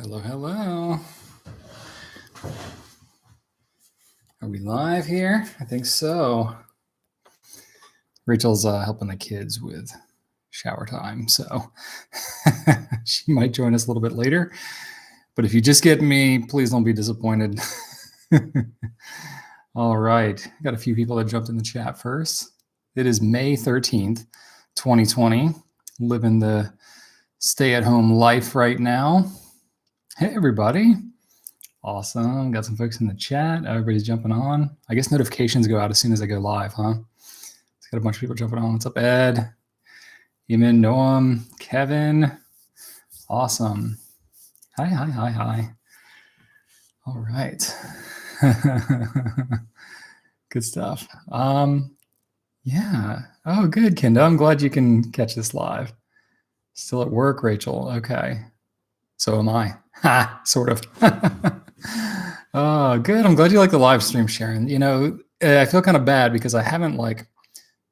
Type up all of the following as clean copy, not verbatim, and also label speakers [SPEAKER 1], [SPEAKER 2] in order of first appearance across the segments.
[SPEAKER 1] Hello, hello. Are we live here? I think so. Rachel's helping the kids with shower time, so she might join us a little bit later. But if you just get me, please don't be disappointed. All right. Got a few people that jumped in the chat first. It is May 13th, 2020. Living the stay-at-home life right now. Hey, everybody. Awesome. Got some folks in the chat. Everybody's jumping on. I guess notifications go out as soon as I go live, huh? It's got a bunch of people jumping on. What's up, Ed? Eamon, Noam, Kevin. Awesome. Hi. All right. Good stuff. Yeah. Oh, good, Kenda. I'm glad you can catch this live. Still at work, Rachel. Okay. So am I. Ha, sort of. Oh, good. I'm glad you like the live stream, Sharon. You know, I feel kind of bad because I haven't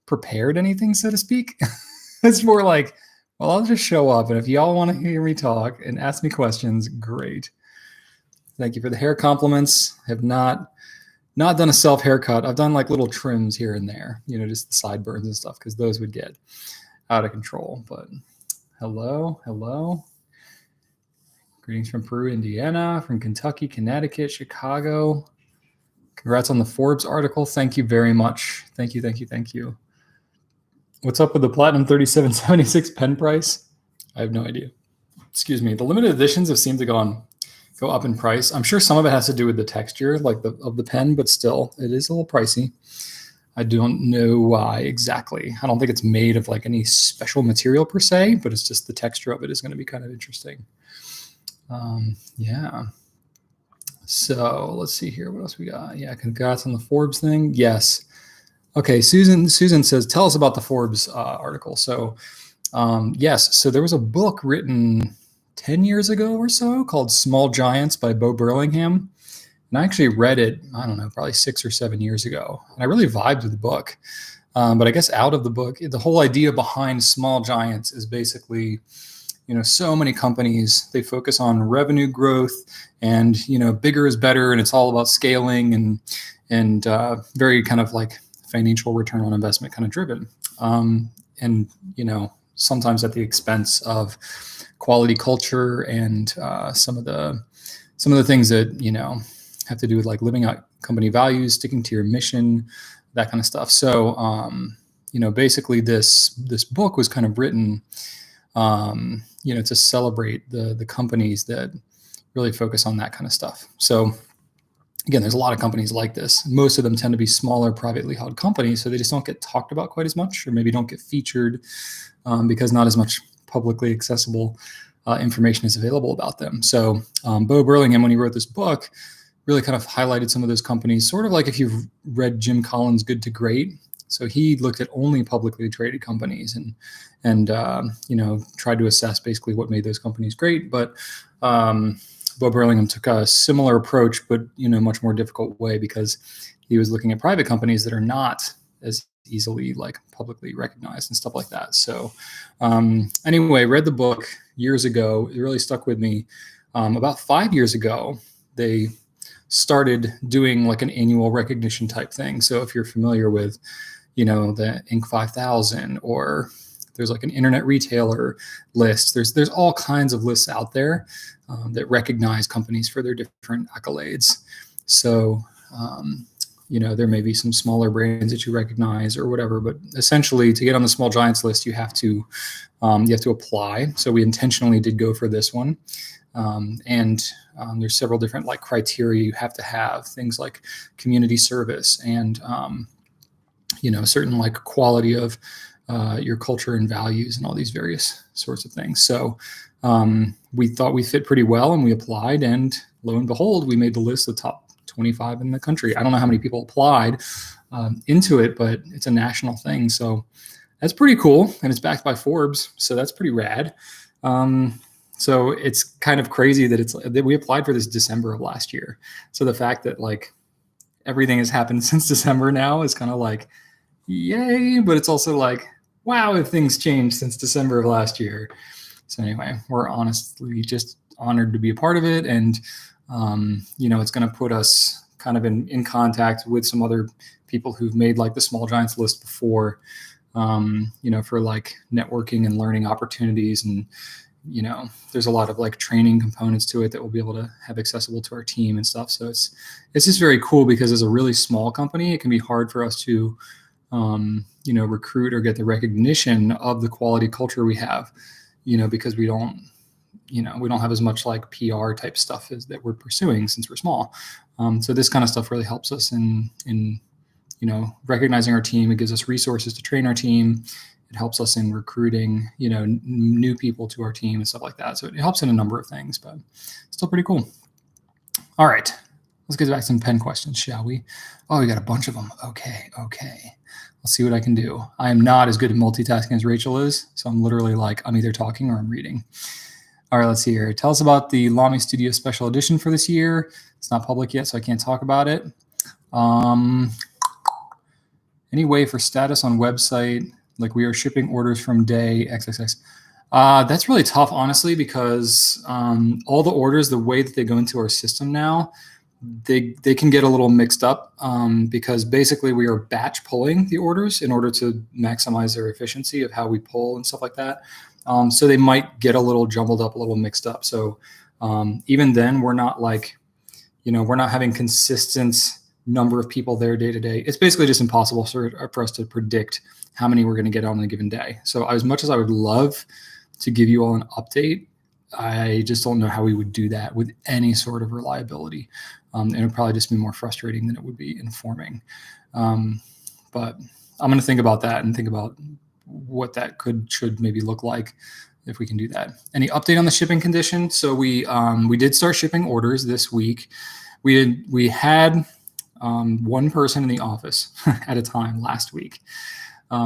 [SPEAKER 1] prepared anything, so to speak. It's more like, well, I'll just show up, and if y'all want to hear me talk and ask me questions, great. Thank you for the hair compliments. I have not done a self haircut. I've done little trims here and there, just the sideburns and stuff, because those would get out of control. But hello. Greetings from Peru, Indiana, from Kentucky, Connecticut, Chicago. Congrats on the Forbes article. Thank you very much. Thank you. What's up with the Platinum 3776 pen price? I have no idea. Excuse me. The limited editions have seemed to go up in price. I'm sure some of it has to do with the texture of the pen, but still, it is a little pricey. I don't know why exactly. I don't think it's made of any special material per se, but it's just the texture of it is going to be kind of interesting. Yeah. So let's see here. What else we got? Yeah, congrats on the Forbes thing. Yes. Okay. Susan says, tell us about the Forbes article. So yes. So there was a book written 10 years ago or so called Small Giants by Bo Burlingham. And I actually read it, I don't know, probably 6 or 7 years ago. And I really vibed with the book. But I guess out of the book, the whole idea behind Small Giants is basically, so many companies, they focus on revenue growth and, bigger is better. And it's all about scaling and very kind of financial return on investment kind of driven. And, sometimes at the expense of quality culture and some of the things that, have to do with living out company values, sticking to your mission, that kind of stuff. So, basically this book was kind of written, to celebrate the companies that really focus on that kind of stuff. So again, there's a lot of companies like this. Most of them tend to be smaller, privately held companies, so they just don't get talked about quite as much, or maybe don't get featured because not as much publicly accessible information is available about them. So Bo Burlingham, when he wrote this book, really kind of highlighted some of those companies, sort of like if you've read Jim Collins' Good to Great. So he looked at only publicly traded companies and tried to assess basically what made those companies great. But Bo Burlingham took a similar approach, but much more difficult way, because he was looking at private companies that are not as easily publicly recognized and stuff like that. So anyway, read the book years ago. It really stuck with me. About 5 years ago, they started doing an annual recognition type thing. So if you're familiar with the Inc. 5000, or there's an internet retailer list. There's all kinds of lists out there that recognize companies for their different accolades. So, there may be some smaller brands that you recognize or whatever, but essentially to get on the Small Giants list, you have to apply. So we intentionally did go for this one. And there's several different criteria you have to have, things like community service and, certain quality of your culture and values and all these various sorts of things. So we thought we fit pretty well, and we applied, and lo and behold, we made the list of the top 25 in the country. I don't know how many people applied into it, but it's a national thing. So that's pretty cool. And it's backed by Forbes. So that's pretty rad. So it's kind of crazy that we applied for this December of last year. So the fact that everything has happened since December now is kind of yay, but it's also wow, if things changed since December of last year. So anyway, we're honestly just honored to be a part of it. And, it's going to put us kind of in contact with some other people who've made like the Small Giants list before, for like networking and learning opportunities. And, there's a lot of like training components to it that we'll be able to have accessible to our team and stuff. So it's just very cool because as a really small company, it can be hard for us to, recruit or get the recognition of the quality culture we have, because we don't have as much like PR type stuff that we're pursuing since we're small. So this kind of stuff really helps us in recognizing our team. It gives us resources to train our team. It helps us in recruiting, new people to our team and stuff like that. So it helps in a number of things, but still pretty cool. All right, let's get back to some pen questions, shall we? Oh, we got a bunch of them. Okay. Let's see what I can do. I am not as good at multitasking as Rachel is. So I'm literally like, I'm either talking or I'm reading. All right, let's see here. Tell us about the Lamy Studio Special Edition for this year. It's not public yet, so I can't talk about it. Any way for status on website, like we are shipping orders from day XXX. That's really tough, honestly, because all the orders, the way that they go into our system now, they can get a little mixed up because basically we are batch pulling the orders in order to maximize their efficiency of how we pull and stuff like that. So they might get a little jumbled up, a little mixed up. So even then, we're not like, we're not having consistent number of people there day to day. It's basically just impossible for us to predict how many we're going to get on a given day. So as much as I would love to give you all an update, I just don't know how we would do that with any sort of reliability. And it would probably just be more frustrating than it would be informing. But I'm going to think about that and think about what that should maybe look like if we can do that. Any update on the shipping condition? So we did start shipping orders this week. We had one person in the office at a time last week.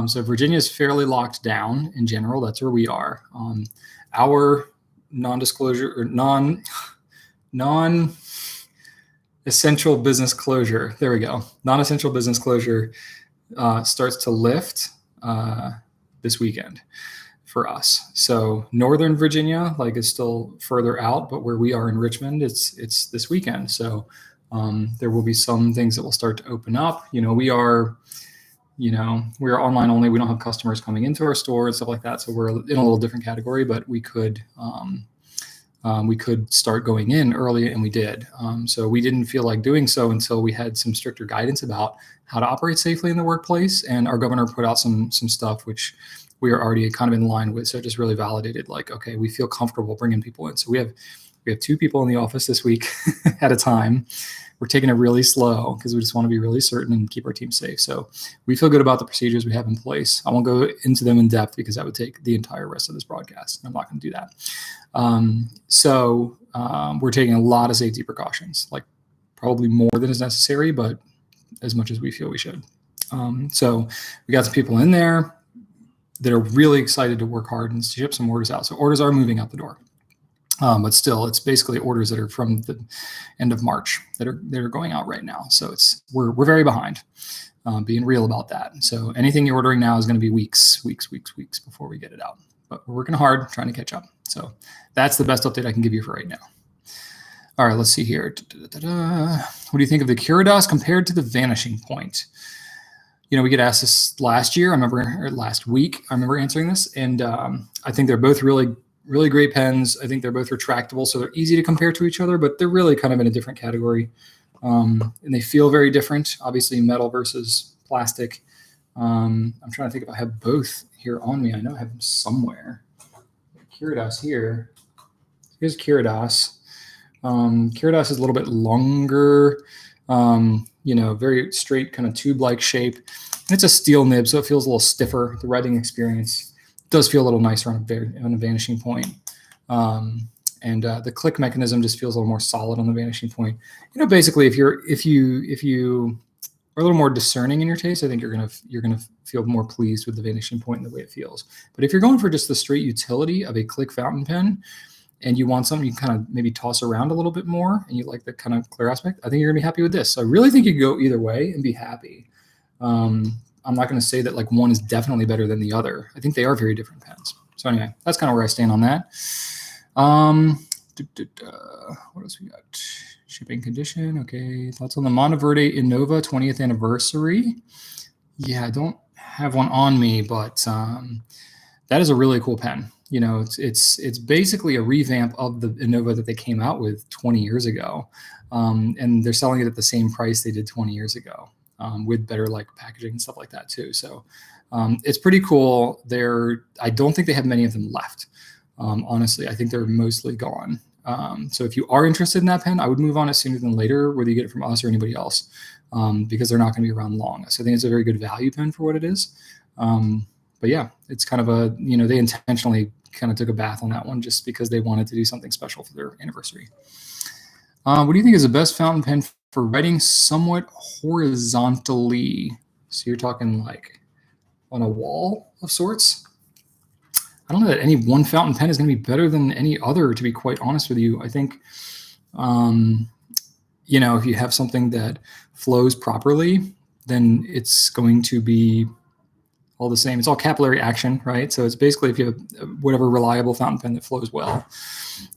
[SPEAKER 1] So Virginia is fairly locked down in general. That's where we are. Our non-disclosure or non-essential business closure. There we go. Non-essential business closure starts to lift this weekend for us. So Northern Virginia, like, is still further out, but where we are in Richmond, it's this weekend. So there will be some things that will start to open up. We are online only. We don't have customers coming into our store and stuff like that. So we're in a little different category, but we could start going in early, and we did. So we didn't feel like doing so until we had some stricter guidance about how to operate safely in the workplace. And our governor put out some stuff, which we are already kind of in line with. So it just really validated, like, okay, we feel comfortable bringing people in. So we have 2 people in the office this week at a time. We're taking it really slow because we just want to be really certain and keep our team safe. So we feel good about the procedures we have in place. I won't go into them in depth because that would take the entire rest of this broadcast. I'm not going to do that. So we're taking a lot of safety precautions, like probably more than is necessary, but as much as we feel we should. So we got some people in there that are really excited to work hard and ship some orders out. So orders are moving out the door. But still, it's basically orders that are from the end of March that are going out right now. So we're very behind, being real about that. So anything you're ordering now is going to be weeks before we get it out. But we're working hard, trying to catch up. So that's the best update I can give you for right now. All right, let's see here. What do you think of the Curados compared to the Vanishing Point? We get asked this last year. Or last week. I remember answering this, and I think they're both really great pens. I think they're both retractable, so they're easy to compare to each other, but they're really kind of in a different category. And they feel very different, obviously metal versus plastic. I'm trying to think if I have both here on me. I know I have them somewhere. Curados here. Here's Curados. Curados is a little bit longer, very straight kind of tube-like shape. And it's a steel nib, so it feels a little stiffer. The writing experience does feel a little nicer on a Vanishing Point. And the click mechanism just feels a little more solid on the Vanishing Point. Basically, if you are a little more discerning in your taste, I think you're gonna feel more pleased with the Vanishing Point and the way it feels. But if you're going for just the straight utility of a click fountain pen, and you want something you can kind of maybe toss around a little bit more, and you like the kind of clear aspect, I think you're gonna be happy with this. So I really think you could go either way and be happy. I'm not going to say that like one is definitely better than the other. I think they are very different pens. So anyway, that's kind of where I stand on that. What else we got? Shipping condition. Okay. Thoughts on the Monteverde Innova 20th anniversary? Yeah, I don't have one on me, but that is a really cool pen. You know, it's basically a revamp of the Innova that they came out with 20 years ago, and they're selling it at the same price they did 20 years ago, with better like packaging and stuff like that too. So it's pretty cool. I don't think they have many of them left. Honestly, I think they're mostly gone. So if you are interested in that pen, I would move on it sooner than later, whether you get it from us or anybody else, because they're not going to be around long. So I think it's a very good value pen for what it is. But yeah, it's kind of a, you know, they intentionally kind of took a bath on that one just because they wanted to do something special for their anniversary. What do you think is the best fountain pen for writing somewhat horizontally? So you're talking like on a wall of sorts? I don't know that any one fountain pen is going to be better than any other, to be quite honest with you. I think, you know, if you have something that flows properly, then it's going to be all the same. It's all capillary action, right? So it's basically, if you have whatever reliable fountain pen that flows well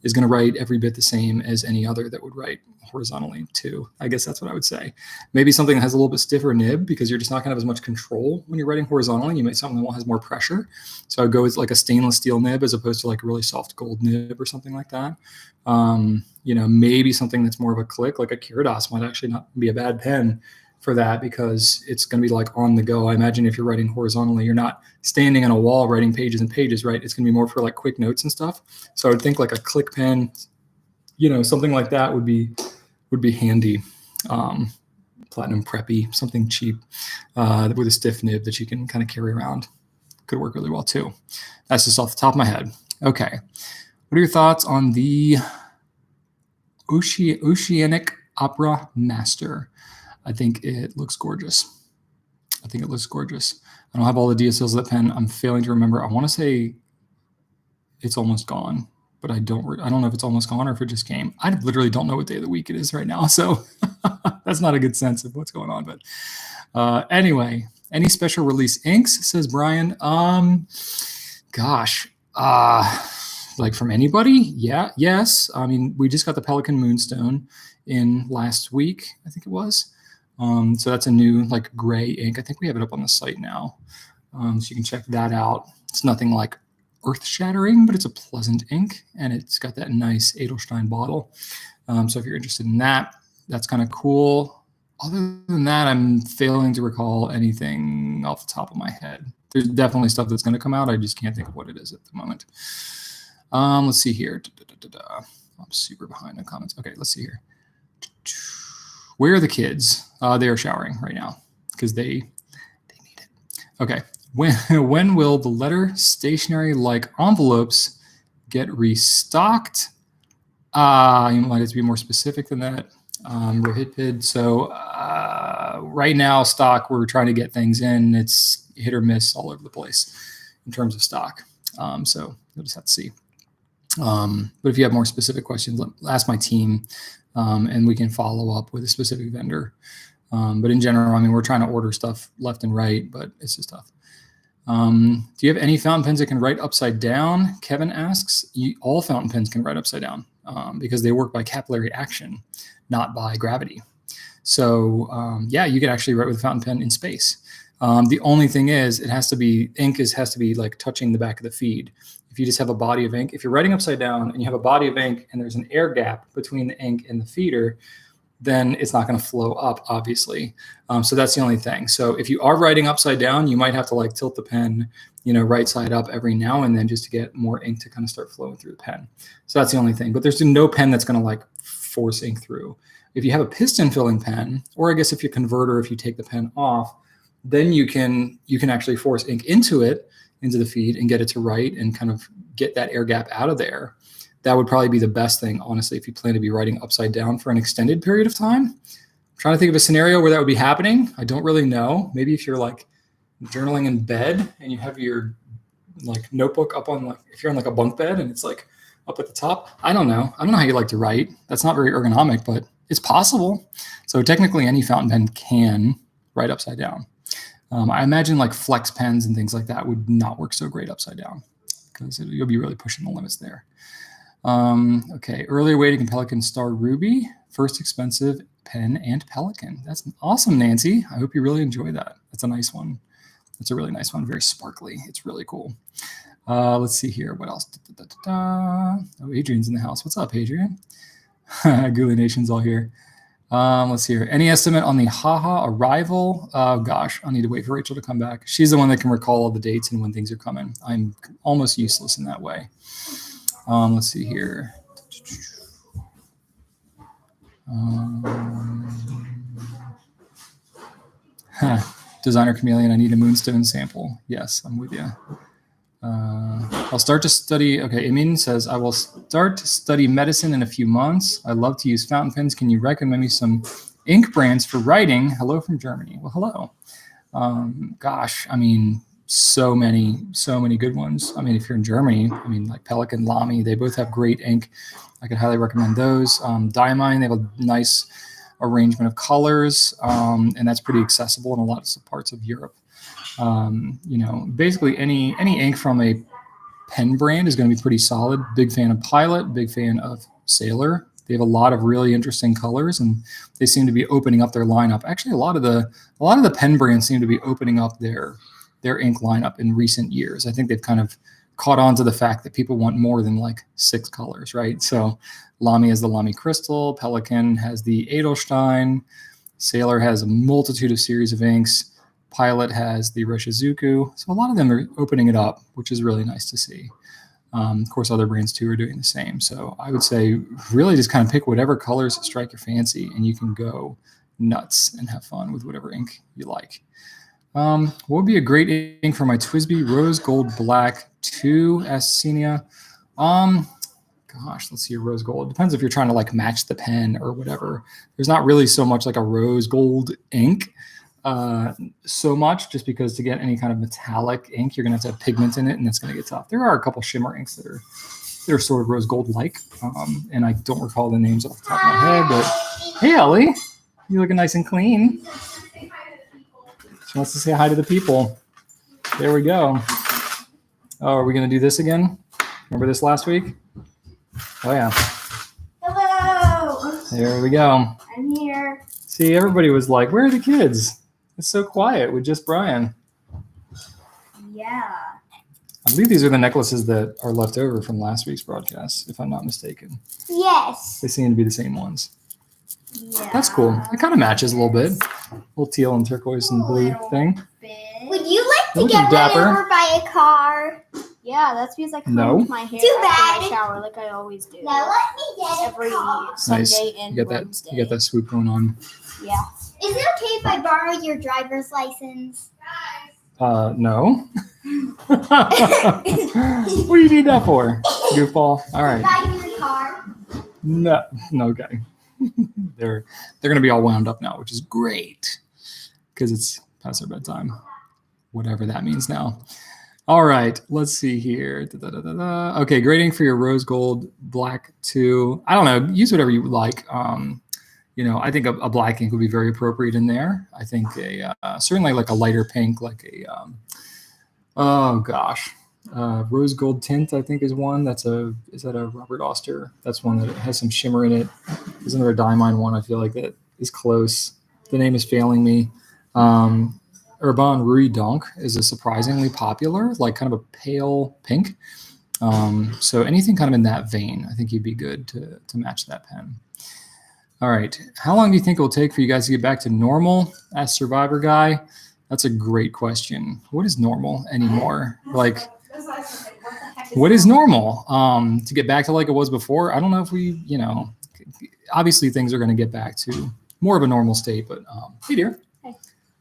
[SPEAKER 1] is going to write every bit the same as any other that would write horizontally too. I guess that's what I would say. Maybe something that has a little bit stiffer nib, because you're just not going to have as much control when you're writing horizontally. You might something that has more pressure. So I'd go with like a stainless steel nib as opposed to like a really soft gold nib or something like that. You know, maybe something that's more of a click, like a Curidas might actually not be a bad pen for that, because it's going to be like on the go. I imagine if you're writing horizontally, you're not standing on a wall writing pages and pages, right? It's going to be more for like quick notes and stuff. So I would think like a click pen, you know, something like that would be handy. Platinum preppy, something cheap with a stiff nib that you can kind of carry around. Could work really well too. That's just off the top of my head. Okay. What are your thoughts on the Oceanic Opera Master? I think it looks gorgeous. I don't have all the DSLs of that pen. I'm failing to remember. I want to say it's almost gone, but I don't know if it's almost gone or if it just came. I literally don't know what day of the week it is right now. So that's not a good sense of what's going on. But anyway, any special release inks, says Brian. Like from anybody? Yeah. Yes. I mean, we just got the Pelikan Moonstone in last week, I think it was. So that's a new like gray ink. I think we have it up on the site now. So you can check that out. It's nothing like earth-shattering, but it's a pleasant ink, and it's got that nice Edelstein bottle. So if you're interested in that, that's kind of cool. Other than that, I'm failing to recall anything off the top of my head. There's definitely stuff that's going to come out. I just can't think of what it is at the moment. Let's see here. I'm super behind on comments. Okay, let's see here. Where are the kids? They are showering right now because they need it. Okay. When will the letter stationery like envelopes get restocked? You might have to be more specific than that. Rohitpid. So right now, stock, we're trying to get things in. It's hit or miss all over the place in terms of stock. So you'll just have to see. But if you have more specific questions, ask my team, and we can follow up with a specific vendor. But in general, I mean, we're trying to order stuff left and right, but it's just tough. Do you have any fountain pens that can write upside down? Kevin asks. All fountain pens can write upside down because they work by capillary action, not by gravity. So yeah, you can actually write with a fountain pen in space. The only thing is, has to be like touching the back of the feed. If you just have a body of ink, if you're writing upside down and you have a body of ink and there's an air gap between the ink and the feeder, then it's not going to flow up, obviously. So that's the only thing. So if you are writing upside down, you might have to like tilt the pen, right side up every now and then just to get more ink to kind of start flowing through the pen. So that's the only thing. But there's no pen that's going to like force ink through. If you have a piston filling pen, or I guess if you convert, or if you take the pen off, then you can actually force ink into the feed and get it to write and kind of get that air gap out of there. That would probably be the best thing, honestly, if you plan to be writing upside down for an extended period of time. I'm trying to think of a scenario where that would be happening. I don't really know. Maybe if you're like journaling in bed and you have your like notebook up on, like, if you're on like a bunk bed and it's like up at the top. I don't know how you like to write. That's not very ergonomic, but it's possible. So technically any fountain pen can write upside down. I imagine like flex pens and things like that would not work so great upside down because you'll be really pushing the limits there. Okay, earlier weighted in Pelican Star Ruby, first expensive pen and Pelican. That's awesome, Nancy. I hope you really enjoy that. That's a nice one. That's a really nice one. Very sparkly. It's really cool. Let's see here. What else? Oh, Adrian's in the house. What's up, Adrian? Goulet Nation's all here. Let's see here. Any estimate on the Haha arrival? Oh, gosh. I'll need to wait for Rachel to come back. She's the one that can recall all the dates and when things are coming. I'm almost useless in that way. Let's see here. Designer Chameleon, I need a Moonstone sample. Yes, I'm with you. I'll start to study. Okay, Emin says, I will start to study medicine in a few months. I love to use fountain pens. Can you recommend me some ink brands for writing? Hello from Germany. Well, hello. Gosh, I mean, so many good ones. I mean, if you're in Germany, I mean, like Pelican, Lamy, they both have great ink. I could highly recommend those. Diamine, they have a nice arrangement of colors, and that's pretty accessible in a lot of parts of Europe. Basically any ink from a pen brand is going to be pretty solid. Big fan of Pilot, big fan of Sailor. They have a lot of really interesting colors, and they seem to be opening up their lineup. Actually, a lot of the pen brands seem to be opening up their ink lineup in recent years. I think they've kind of caught on to the fact that people want more than like 6 colors, right? So Lamy has the Lamy Crystal, Pelican has the Edelstein, Sailor has a multitude of series of inks, Pilot has the Roshizuku. So a lot of them are opening it up, which is really nice to see. Of course, other brands too are doing the same. So I would say really just kind of pick whatever colors strike your fancy, and you can go nuts and have fun with whatever ink you like. What would be a great ink for my TWSBI Rose Gold Black 2 Ascenia? Gosh, let's see, rose gold. It depends if you're trying to like match the pen or whatever. There's not really so much like a rose gold ink so much, just because to get any kind of metallic ink, you're going to have pigment in it, and it's going to get tough. There are a couple shimmer inks that are sort of rose gold like, and I don't recall the names off the top of my head, but hey, Ellie, you looking nice and clean. She wants to say hi to the people. There we go. Oh, are we going to do this again? Remember this last week? Oh, yeah.
[SPEAKER 2] Hello.
[SPEAKER 1] There we go.
[SPEAKER 2] I'm here.
[SPEAKER 1] See, everybody was like, where are the kids? It's so quiet with just Brian.
[SPEAKER 2] Yeah.
[SPEAKER 1] I believe these are the necklaces that are left over from last week's broadcast, if I'm not mistaken.
[SPEAKER 2] Yes.
[SPEAKER 1] They seem to be the same ones.
[SPEAKER 2] Yeah.
[SPEAKER 1] That's cool. It kind of matches a little bit. Little teal and turquoise and blue thing.
[SPEAKER 2] Would you like to
[SPEAKER 1] Looking
[SPEAKER 2] get run
[SPEAKER 1] dapper.
[SPEAKER 2] over by a car?
[SPEAKER 3] Yeah, that's because I combed
[SPEAKER 1] No.
[SPEAKER 3] my hair
[SPEAKER 2] Too
[SPEAKER 3] after
[SPEAKER 2] bad.
[SPEAKER 3] I shower like I always do.
[SPEAKER 2] Now let me get
[SPEAKER 3] Every
[SPEAKER 2] a car.
[SPEAKER 3] Sunday
[SPEAKER 1] Nice.
[SPEAKER 3] and
[SPEAKER 1] You got
[SPEAKER 3] Wednesday.
[SPEAKER 1] that. You got that swoop going on.
[SPEAKER 3] Yeah.
[SPEAKER 2] Is it okay if I borrow your driver's license?
[SPEAKER 1] No. What do you need that for, goofball? All right.
[SPEAKER 2] Drive your car.
[SPEAKER 1] No. Okay. They're gonna be all wound up now, which is great because it's past their bedtime, whatever that means now. All right, let's see here. Okay, grading for your rose gold black 2. I don't know. Use whatever you like. I think a black ink would be very appropriate in there. I think certainly like a lighter pink, like rose gold tint, I think is one. Is that a Robert Oster? That's one that has some shimmer in it. There's another Diamine one I feel like that is close. The name is failing me. Urban Rue Donk is a surprisingly popular, like kind of a pale pink. So anything kind of in that vein, I think you'd be good to match that pen. All right. How long do you think it will take for you guys to get back to normal? Asked Survivor Guy. That's a great question. What is normal anymore? Like, what is normal? To get back to like it was before? I don't know if we, obviously things are going to get back to more of a normal state, but hey, dear.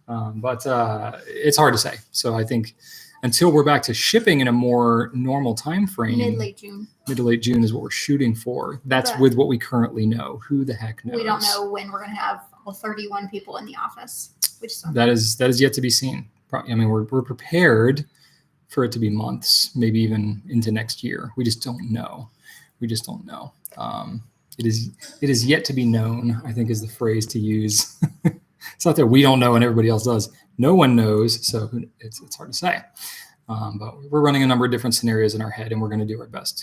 [SPEAKER 1] But it's hard to say. So I think until we're back to shipping in a more normal time frame,
[SPEAKER 3] Mid-late June.
[SPEAKER 1] Mid to late June is what we're shooting for. That's
[SPEAKER 3] But
[SPEAKER 1] with what we currently know. Who the heck knows?
[SPEAKER 3] We don't know when we're going to have all 31 people in the office, which is
[SPEAKER 1] That is yet to be seen. I mean, we're prepared for it to be months, maybe even into next year. We just don't know. It is yet to be known, I think is the phrase to use. It's not that we don't know and everybody else does. No one knows, so it's hard to say. But we're running a number of different scenarios in our head, and we're going to do our best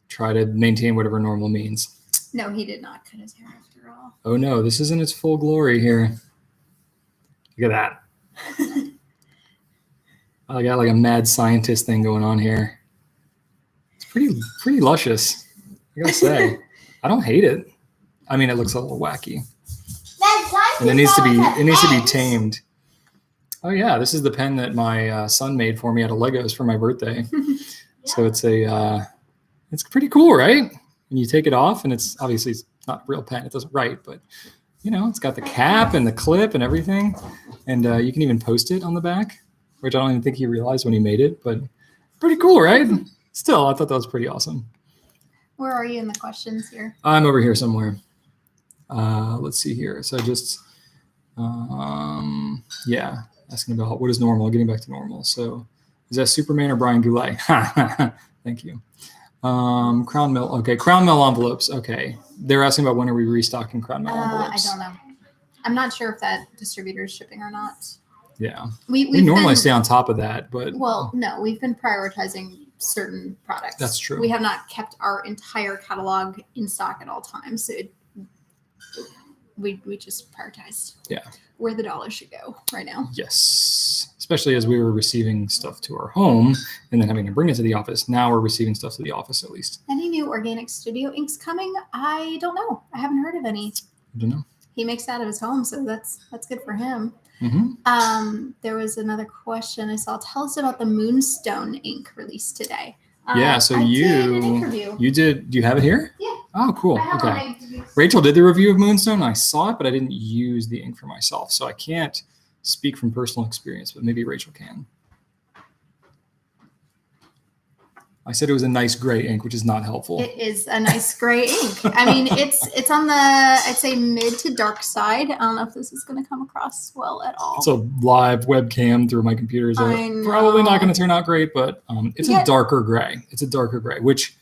[SPEAKER 1] try to maintain whatever normal means.
[SPEAKER 3] No, he did not cut his hair after all.
[SPEAKER 1] Oh no, this isn't its full glory here. Look at that. I got like a mad scientist thing going on here. It's pretty luscious, I gotta say. I don't hate it. I mean, it looks a little wacky, and it needs to be tamed. Oh yeah, this is the pen that my son made for me out of Legos for my birthday. So it's pretty cool, right? And you take it off, and it's obviously it's not a real pen. It doesn't write, but it's got the cap and the clip and everything, and you can even post it on the back, which I don't even think he realized when he made it, but pretty cool, right? Still, I thought that was pretty awesome.
[SPEAKER 3] Where are you in the questions here?
[SPEAKER 1] I'm over here somewhere. Let's see here. So just, asking about what is normal, getting back to normal. So is that Superman or Brian Goulet? Thank you. Crown Mill. Okay. Crown Mill envelopes. Okay. They're asking about when are we restocking Crown Mill envelopes?
[SPEAKER 3] I don't know. I'm not sure if that distributor is shipping or not.
[SPEAKER 1] Yeah.
[SPEAKER 3] We
[SPEAKER 1] normally stay on top of that, but.
[SPEAKER 3] Well, no, we've been prioritizing certain products.
[SPEAKER 1] That's true.
[SPEAKER 3] We have not kept our entire catalog in stock at all times. So we just prioritized.
[SPEAKER 1] Yeah.
[SPEAKER 3] Where the dollar should go right now.
[SPEAKER 1] Yes. Especially as we were receiving stuff to our home and then having to bring it to the office. Now we're receiving stuff to the office at least.
[SPEAKER 3] Any new organic studio inks coming? I don't know. I haven't heard of any.
[SPEAKER 1] I don't know.
[SPEAKER 3] He makes that out of his home, so that's good for him.
[SPEAKER 1] Mm-hmm.
[SPEAKER 3] There was another question I saw. Tell us about the Moonstone Ink released today.
[SPEAKER 1] Yeah, so
[SPEAKER 3] I did an interview.
[SPEAKER 1] you did. Do you have it here?
[SPEAKER 3] Yeah.
[SPEAKER 1] Oh, cool.
[SPEAKER 3] I have
[SPEAKER 1] Okay.
[SPEAKER 3] all my-
[SPEAKER 1] Rachel did the review of Moonstone. I saw it, but I didn't use the ink for myself, so I can't speak from personal experience. But maybe Rachel can. I said it was a nice gray ink, which is not helpful.
[SPEAKER 3] It is a nice gray ink. I mean, it's on the, I'd say, mid to dark side. I don't know if this is going to come across well at all.
[SPEAKER 1] It's a live webcam through my computer. So
[SPEAKER 3] I know.
[SPEAKER 1] probably not going to turn out great, but it's a darker gray. It's a darker gray, which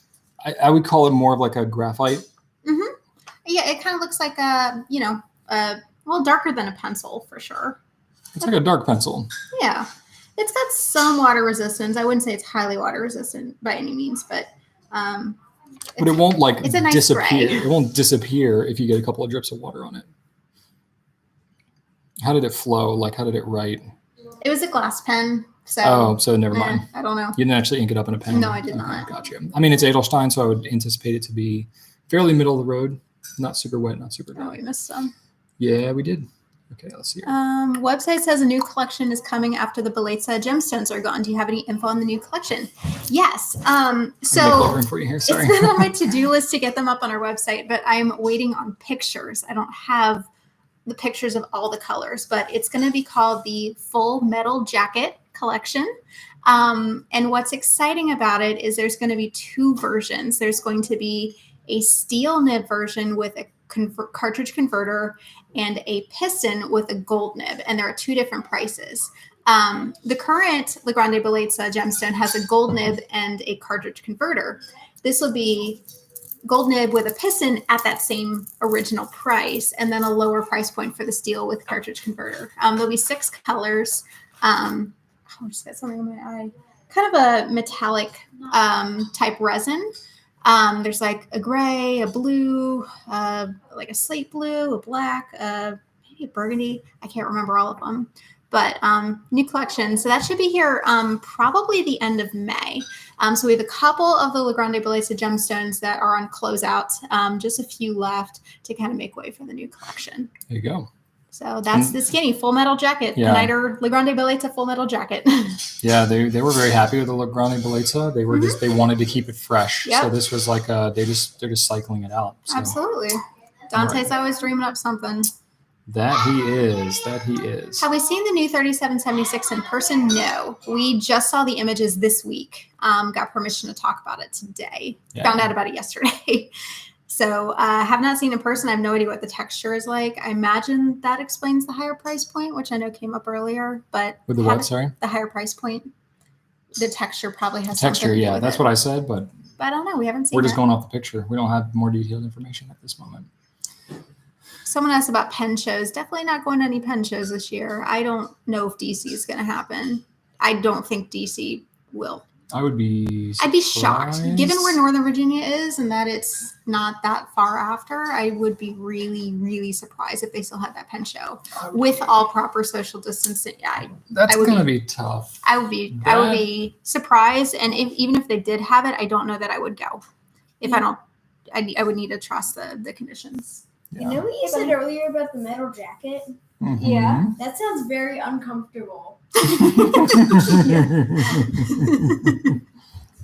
[SPEAKER 1] I would call it more of like a graphite.
[SPEAKER 3] Mm-hmm. Yeah, it kind of looks like darker than a pencil for sure.
[SPEAKER 1] It's like a dark pencil.
[SPEAKER 3] Yeah. It's got some water resistance. I wouldn't say it's highly water resistant by any means, but
[SPEAKER 1] it won't
[SPEAKER 3] it's a nice
[SPEAKER 1] disappear.
[SPEAKER 3] gray.
[SPEAKER 1] It won't disappear if you get a couple of drips of water on it. How did it flow? Like, how did it write?
[SPEAKER 3] It was a glass pen. So
[SPEAKER 1] so never mind.
[SPEAKER 3] I don't know.
[SPEAKER 1] You didn't actually ink it up in a pen?
[SPEAKER 3] No, I did not.
[SPEAKER 1] Gotcha. I mean, it's Edelstein, so I would anticipate it to be fairly middle of the road. Not super wet, not super dry.
[SPEAKER 3] Oh, we missed some.
[SPEAKER 1] Yeah, we did. Okay, let's see.
[SPEAKER 3] Website says a new collection is coming after the Goulet gemstones are gone. Do you have any info on the new collection? Yes. So
[SPEAKER 1] for you here. Sorry.
[SPEAKER 3] it's been on my to-do list to get them up on our website, but I'm waiting on pictures. I don't have the pictures of all the colors, but it's going to be called the Full Metal Jacket collection. And what's exciting about it is there's going to be two versions. There's going to be a steel nib version with a cartridge converter and a piston with a gold nib, and there are two different prices. The current La Grande Bellezza gemstone has a gold nib and a cartridge converter. This will be gold nib with a piston at that same original price, and then a lower price point for the steel with cartridge converter. There'll be 6 colors. I just got something in my eye. Kind of a metallic type resin. There's like a gray, a blue, like a slate blue, a black, maybe a burgundy. I can't remember all of them, but new collection. So that should be here probably the end of May. So we have a couple of the La Grande Bellezza gemstones that are on closeout, just a few left to kind of make way for the new collection.
[SPEAKER 1] There you go.
[SPEAKER 3] So that's the skinny Full Metal Jacket,
[SPEAKER 1] Yeah.
[SPEAKER 3] the Niter La Grande Bellezza Full Metal Jacket.
[SPEAKER 1] Yeah, they were very happy with the La Grande Bellezza. They were they wanted to keep it fresh.
[SPEAKER 3] Yep.
[SPEAKER 1] So this was like they're just cycling it out. So.
[SPEAKER 3] Absolutely. Dante's always dreaming up something.
[SPEAKER 1] That he is.
[SPEAKER 3] Have we seen the new 3776 in person? No. We just saw the images this week. Got permission to talk about it today.
[SPEAKER 1] Yeah.
[SPEAKER 3] Found out about it yesterday. So have not seen in person. I have no idea what the texture is like. I imagine that explains the higher price point, which I know came up earlier. But
[SPEAKER 1] With the what, sorry?
[SPEAKER 3] The higher price point. The texture probably has
[SPEAKER 1] Texture,
[SPEAKER 3] something to do
[SPEAKER 1] yeah.
[SPEAKER 3] with
[SPEAKER 1] That's
[SPEAKER 3] it.
[SPEAKER 1] what I said, but
[SPEAKER 3] I don't know. We haven't seen
[SPEAKER 1] we're just
[SPEAKER 3] it.
[SPEAKER 1] going off the picture. We don't have more detailed information at this moment.
[SPEAKER 3] Someone asked about pen shows. Definitely not going to any pen shows this year. I don't know if DC is going to happen. I don't think DC will
[SPEAKER 1] I would be.
[SPEAKER 3] I'd be shocked,
[SPEAKER 1] surprised.
[SPEAKER 3] given where Northern Virginia is and that it's not that far after. I would be really, really surprised if they still had that pen show with all proper social distancing. Yeah,
[SPEAKER 1] That's gonna be tough.
[SPEAKER 3] I would be surprised, and even if they did have it, I don't know that I would go. If I don't, I would need to trust the conditions.
[SPEAKER 1] Yeah.
[SPEAKER 4] You know what you said earlier about the metal jacket?
[SPEAKER 1] Mhm.
[SPEAKER 4] Yeah, that sounds very uncomfortable.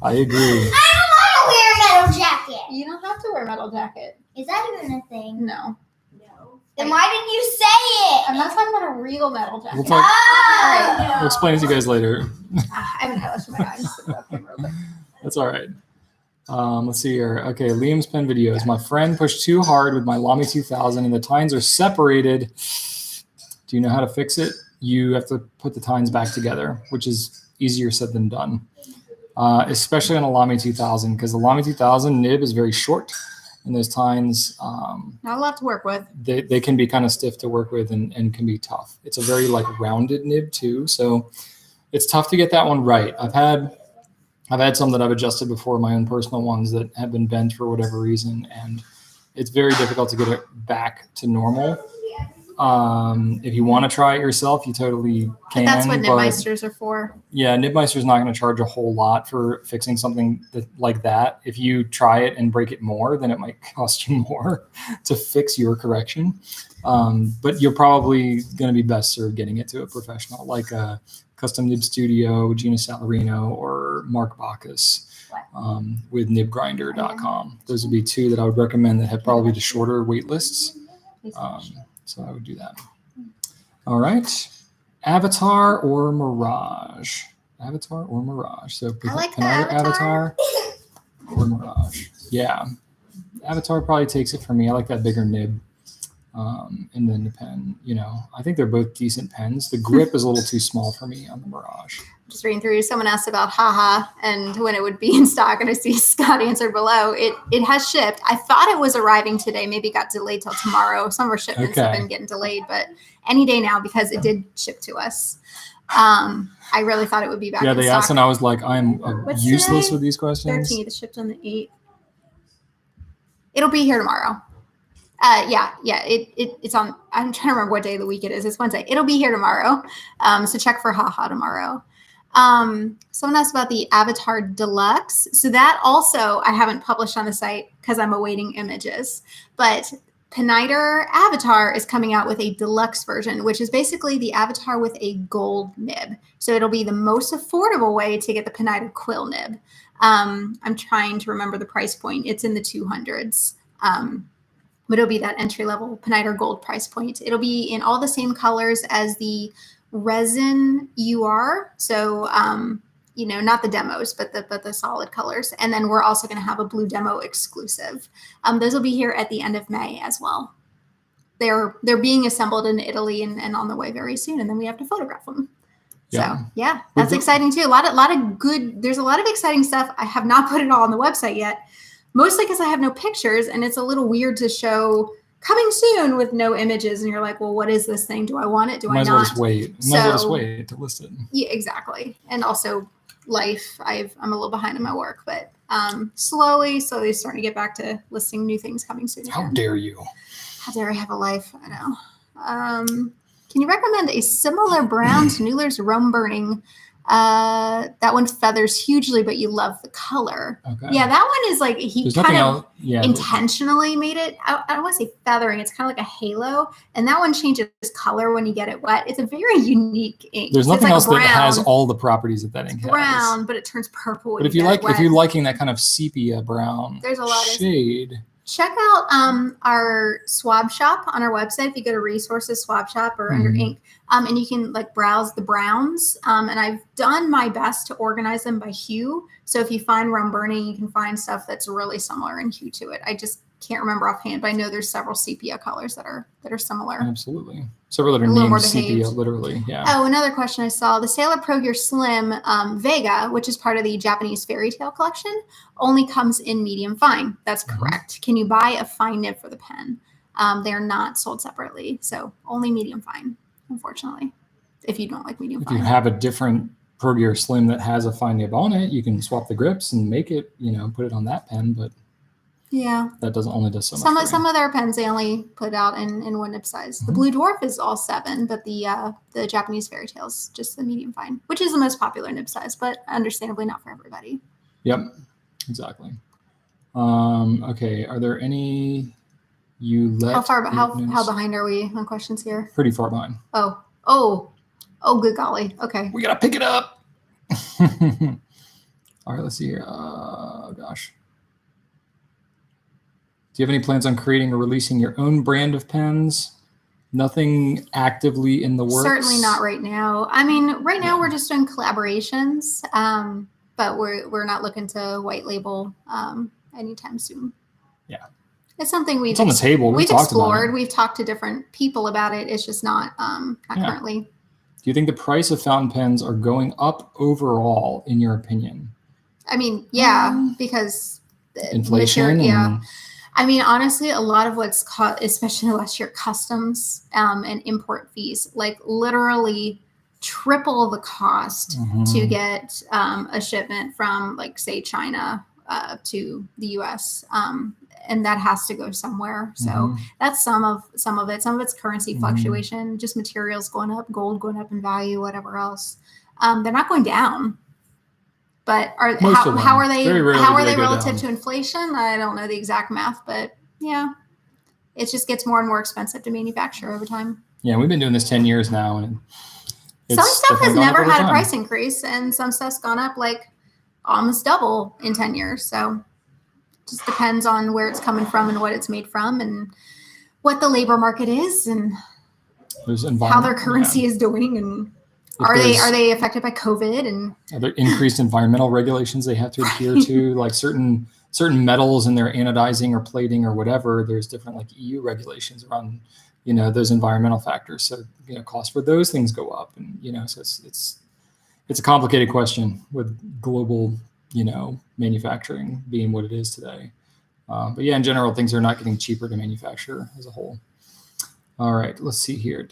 [SPEAKER 1] I agree.
[SPEAKER 2] I don't want to wear a metal jacket.
[SPEAKER 3] You don't have to wear a metal jacket.
[SPEAKER 2] Is that even a thing?
[SPEAKER 3] No,
[SPEAKER 4] No.
[SPEAKER 2] Then why didn't you say
[SPEAKER 3] I'm
[SPEAKER 2] it?
[SPEAKER 3] not talking about a real metal jacket.
[SPEAKER 1] We'll talk-
[SPEAKER 2] Oh,
[SPEAKER 1] We'll explain it to you guys later.
[SPEAKER 3] I have an eyelash in my eyes. So that camera, but
[SPEAKER 1] That's all right. Let's see here. Okay, Liam's pen videos. My friend pushed too hard with my Lamy 2000 and the tines are separated. Do you know how to fix it? You have to put the tines back together, which is easier said than done. Especially on a Lamy 2000, because the Lamy 2000 nib is very short and those tines,
[SPEAKER 3] not a lot to work with.
[SPEAKER 1] they can be kind of stiff to work with and can be tough. It's a very like rounded nib too. So it's tough to get that one right. I've had some that I've adjusted before, my own personal ones that have been bent for whatever reason, and it's very difficult to get it back to normal. If you want to try it yourself, you totally can.
[SPEAKER 3] But that's what
[SPEAKER 1] but
[SPEAKER 3] Nibmeisters are for.
[SPEAKER 1] yeah, Nibmeister's not going to charge a whole lot for fixing something like that. If you try it and break it more, then it might cost you more to fix your correction. But you're probably going to be best served getting it to a professional like a Custom Nib Studio, Gina Salarino, or Mark Bacchus with nibgrinder.com. Those would be two that I would recommend that have probably the shorter wait lists. So I would do that. All right. Avatar or Mirage? Avatar or Mirage? So
[SPEAKER 2] I like the
[SPEAKER 1] can either
[SPEAKER 2] Avatar.
[SPEAKER 1] or Mirage. Yeah. Avatar probably takes it for me. I like that bigger nib. And then the pen, I think they're both decent pens. The grip is a little too small for me on the Mirage.
[SPEAKER 3] Just reading through, someone asked about Haha and when it would be in stock, and I see Scott answered below. It has shipped. I thought it was arriving today. Maybe it got delayed till tomorrow. Some of our shipments have been getting delayed, but any day now because it did ship to us. I really thought it would be back in stock.
[SPEAKER 1] Yeah, they asked, and I was like, I'm
[SPEAKER 3] What's
[SPEAKER 1] useless
[SPEAKER 3] today?
[SPEAKER 1] with these questions.
[SPEAKER 3] 13th. It shipped on the 8th. It'll be here tomorrow. It's on. I'm trying to remember what day of the week it is. It's Wednesday. It'll be here tomorrow. So check for Haha tomorrow. Someone asked about the Avatar Deluxe. So that also I haven't published on the site because I'm awaiting images. But Peniter Avatar is coming out with a deluxe version, which is basically the Avatar with a gold nib. So it'll be the most affordable way to get the Peniter quill nib. I'm trying to remember the price point. It's in the 200s. But it'll be that entry-level Peniter Gold price point. It'll be in all the same colors as the resin UR. So, not the demos, but the solid colors. And then we're also going to have a blue demo exclusive. Those will be here at the end of May as well. They're being assembled in Italy and on the way very soon. And then we have to photograph them.
[SPEAKER 1] Yeah.
[SPEAKER 3] So yeah, that's exciting too. There's a lot of exciting stuff. I have not put it all on the website yet. Mostly because I have no pictures and it's a little weird to show coming soon with no images. And you're like, well, what is this thing? Do I want it? Do I not?
[SPEAKER 1] Might as well just wait to list it.
[SPEAKER 3] Yeah, exactly. And also life. I'm a little behind in my work, but slowly starting to get back to listing new things coming soon.
[SPEAKER 1] How
[SPEAKER 3] again.
[SPEAKER 1] dare you?
[SPEAKER 3] How dare I have a life? I know. Can you recommend a similar brown to Newler's Rome Burning? That one feathers hugely, but you love the color.
[SPEAKER 1] Okay.
[SPEAKER 3] Yeah, that one is like he kind of intentionally made it. I don't want to say feathering. It's kind of like a halo, and that one changes color when you get it wet. It's a very unique ink.
[SPEAKER 1] There's nothing
[SPEAKER 3] like
[SPEAKER 1] else
[SPEAKER 3] brown,
[SPEAKER 1] that has all the properties that ink has.
[SPEAKER 3] Brown, but it turns purple.
[SPEAKER 1] But if you're liking that kind of sepia brown,
[SPEAKER 3] there's a lot
[SPEAKER 1] shade.
[SPEAKER 3] Check out our swab shop on our website. If you go to resources, swab shop, or under ink, and you can browse the browns. And I've done my best to organize them by hue. So if you find Rome Burning, you can find stuff that's really similar in hue to it. I just can't remember offhand, but I know there's several sepia colors that are similar.
[SPEAKER 1] Absolutely. Several that are named sepia, literally. Yeah.
[SPEAKER 3] Oh, another question I saw: the Sailor Pro Gear Slim Vega, which is part of the Japanese fairy tale collection, only comes in medium fine. That's correct. Can you buy a fine nib for the pen? They're not sold separately, so only medium fine, unfortunately. If you don't like medium fine.
[SPEAKER 1] If you have a different Pro Gear Slim that has a fine nib on it, you can swap the grips and make it, put it on that pen, but
[SPEAKER 3] Yeah.
[SPEAKER 1] that only does so much.
[SPEAKER 3] Some of their pens they only put out in one nib size. The Blue Dwarf is all 7, but the Japanese Fairy Tale is just the medium fine, which is the most popular nib size, but understandably not for everybody.
[SPEAKER 1] Yep, exactly. Okay, are there any
[SPEAKER 3] How behind are we on questions here?
[SPEAKER 1] Pretty far behind.
[SPEAKER 3] Oh, good golly. Okay.
[SPEAKER 1] We gotta pick it up. All right, let's see here. Oh gosh. Do you have any plans on creating or releasing your own brand of pens? Nothing actively in the works?
[SPEAKER 3] Certainly not right now. I mean, right now we're just doing collaborations, but we're not looking to white label anytime soon.
[SPEAKER 1] Yeah.
[SPEAKER 3] It's something
[SPEAKER 1] it's on the table.
[SPEAKER 3] We've explored. We've talked to different people about it. It's just not currently.
[SPEAKER 1] Do you think the price of fountain pens are going up overall, in your opinion?
[SPEAKER 3] I mean, yeah, because
[SPEAKER 1] inflation.
[SPEAKER 3] I mean, honestly, a lot of what's caught, especially last year, customs and import fees, like literally triple the cost to get a shipment from, like, say, China to the U.S. And that has to go somewhere. So that's some of it. Some of it's currency fluctuation, just materials going up, gold going up in value, whatever else. They're not going down. But how are they relative to inflation? I don't know the exact math, but yeah, it just gets more and more expensive to manufacture over time.
[SPEAKER 1] Yeah, we've been doing this 10 years now, and
[SPEAKER 3] some stuff has never had a price increase, and some stuff's gone up like almost double in 10 years. So it just depends on where it's coming from and what it's made from, and what the labor market is, and how their currency is doing, and are they affected by COVID, and
[SPEAKER 1] are there increased environmental regulations they have to adhere to, like certain metals in their anodizing or plating or whatever? There's different, like, EU regulations around those environmental factors. So costs for those things go up, and so it's a complicated question with global manufacturing being what it is today. But yeah, in general, things are not getting cheaper to manufacture as a whole. All right, let's see here.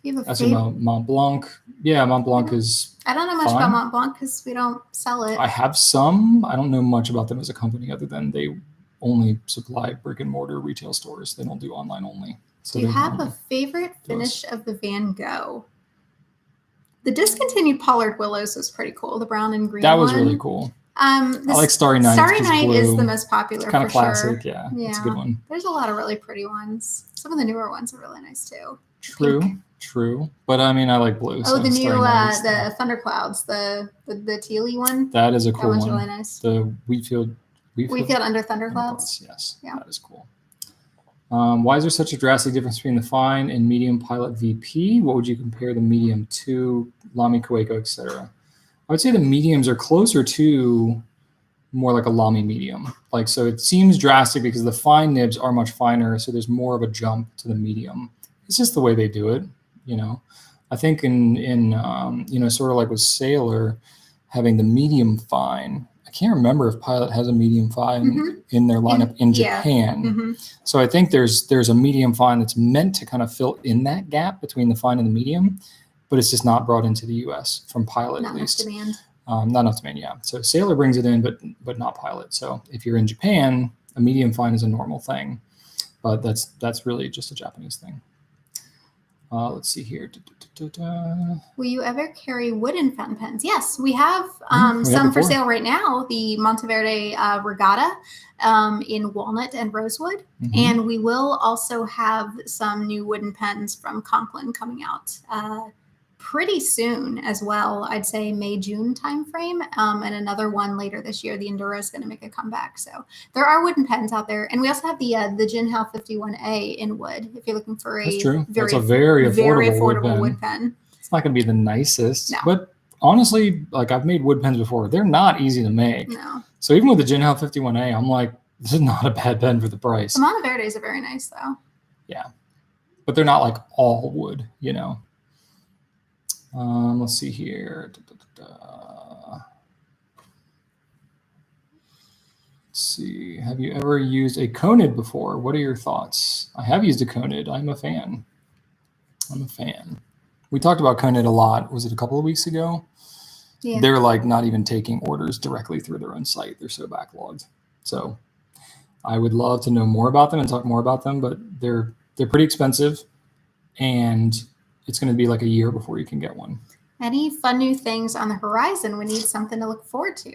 [SPEAKER 3] you have a
[SPEAKER 1] That's Mont Blanc. Yeah, Mont Blanc is.
[SPEAKER 3] I don't know much about Mont Blanc because we don't sell it.
[SPEAKER 1] I have some. I don't know much about them as a company other than they only supply brick and mortar retail stores. They don't do online only. So
[SPEAKER 3] do you have a favorite finish of the Van Gogh? The discontinued Pollard Willows was pretty cool. The brown and green.
[SPEAKER 1] That was really cool. I like Starry Night.
[SPEAKER 3] Starry Night is the most popular.
[SPEAKER 1] It's kind of classic.
[SPEAKER 3] Sure.
[SPEAKER 1] Yeah, it's a good one.
[SPEAKER 3] There's a lot of really pretty ones. Some of the newer ones are really nice too.
[SPEAKER 1] True. But I mean, I like blue.
[SPEAKER 3] Oh, the new the Thunderclouds, the tealy one.
[SPEAKER 1] That is a cool one.
[SPEAKER 3] That one's really nice.
[SPEAKER 1] The Wheatfield
[SPEAKER 3] Under Thunderclouds.
[SPEAKER 1] Yes.
[SPEAKER 3] Yeah.
[SPEAKER 1] That is cool. Why is there such a drastic difference between the fine and medium Pilot VP? What would you compare the medium to? Lamy, Kaweco, etc. I would say the mediums are closer to more like a Lamy medium. Like, so it seems drastic because the fine nibs are much finer, so there's more of a jump to the medium. It's just the way they do it, I think in sort of like with Sailor having the medium fine. I can't remember if Pilot has a medium fine in their lineup in Japan. So I think there's a medium fine that's meant to kind of fill in that gap between the fine and the medium, but it's just not brought into the U.S. from Pilot, at least.
[SPEAKER 3] Not enough demand.
[SPEAKER 1] Not enough demand, yeah. So Sailor brings it in, but not Pilot. So if you're in Japan, a medium fine is a normal thing, but that's really just a Japanese thing. Let's see here.
[SPEAKER 3] Will you ever carry wooden fountain pens? Yes, we have some for sale right now. The Monteverde Regatta in walnut and rosewood. And we will also have some new wooden pens from Conklin coming out pretty soon as well. I'd say May, June timeframe. And another one later this year. The Enduro is going to make a comeback. So there are wooden pens out there. And we also have the Jinhao 51A in wood if you're looking for a very affordable wood pen.
[SPEAKER 1] It's not going to be the nicest, but honestly, like, I've made wood pens before. They're not easy to make.
[SPEAKER 3] No.
[SPEAKER 1] So even with the Jinhao 51A, I'm like, this is not a bad pen for the price.
[SPEAKER 3] The Monteverdes are very nice though.
[SPEAKER 1] Yeah. But they're not like all wood, Let's see here. Let's see. Have you ever used a Conid before? What are your thoughts? I have used a Conid. I'm a fan. I'm a fan. We talked about Conant a lot. Was it a couple of weeks ago?
[SPEAKER 3] Yeah.
[SPEAKER 1] They're like not even taking orders directly through their own site. They're so backlogged. So I would love to know more about them and talk more about them, but they're pretty expensive, and it's going to be like a year before you can get one.
[SPEAKER 3] Any fun new things on the horizon? We need something to look forward to.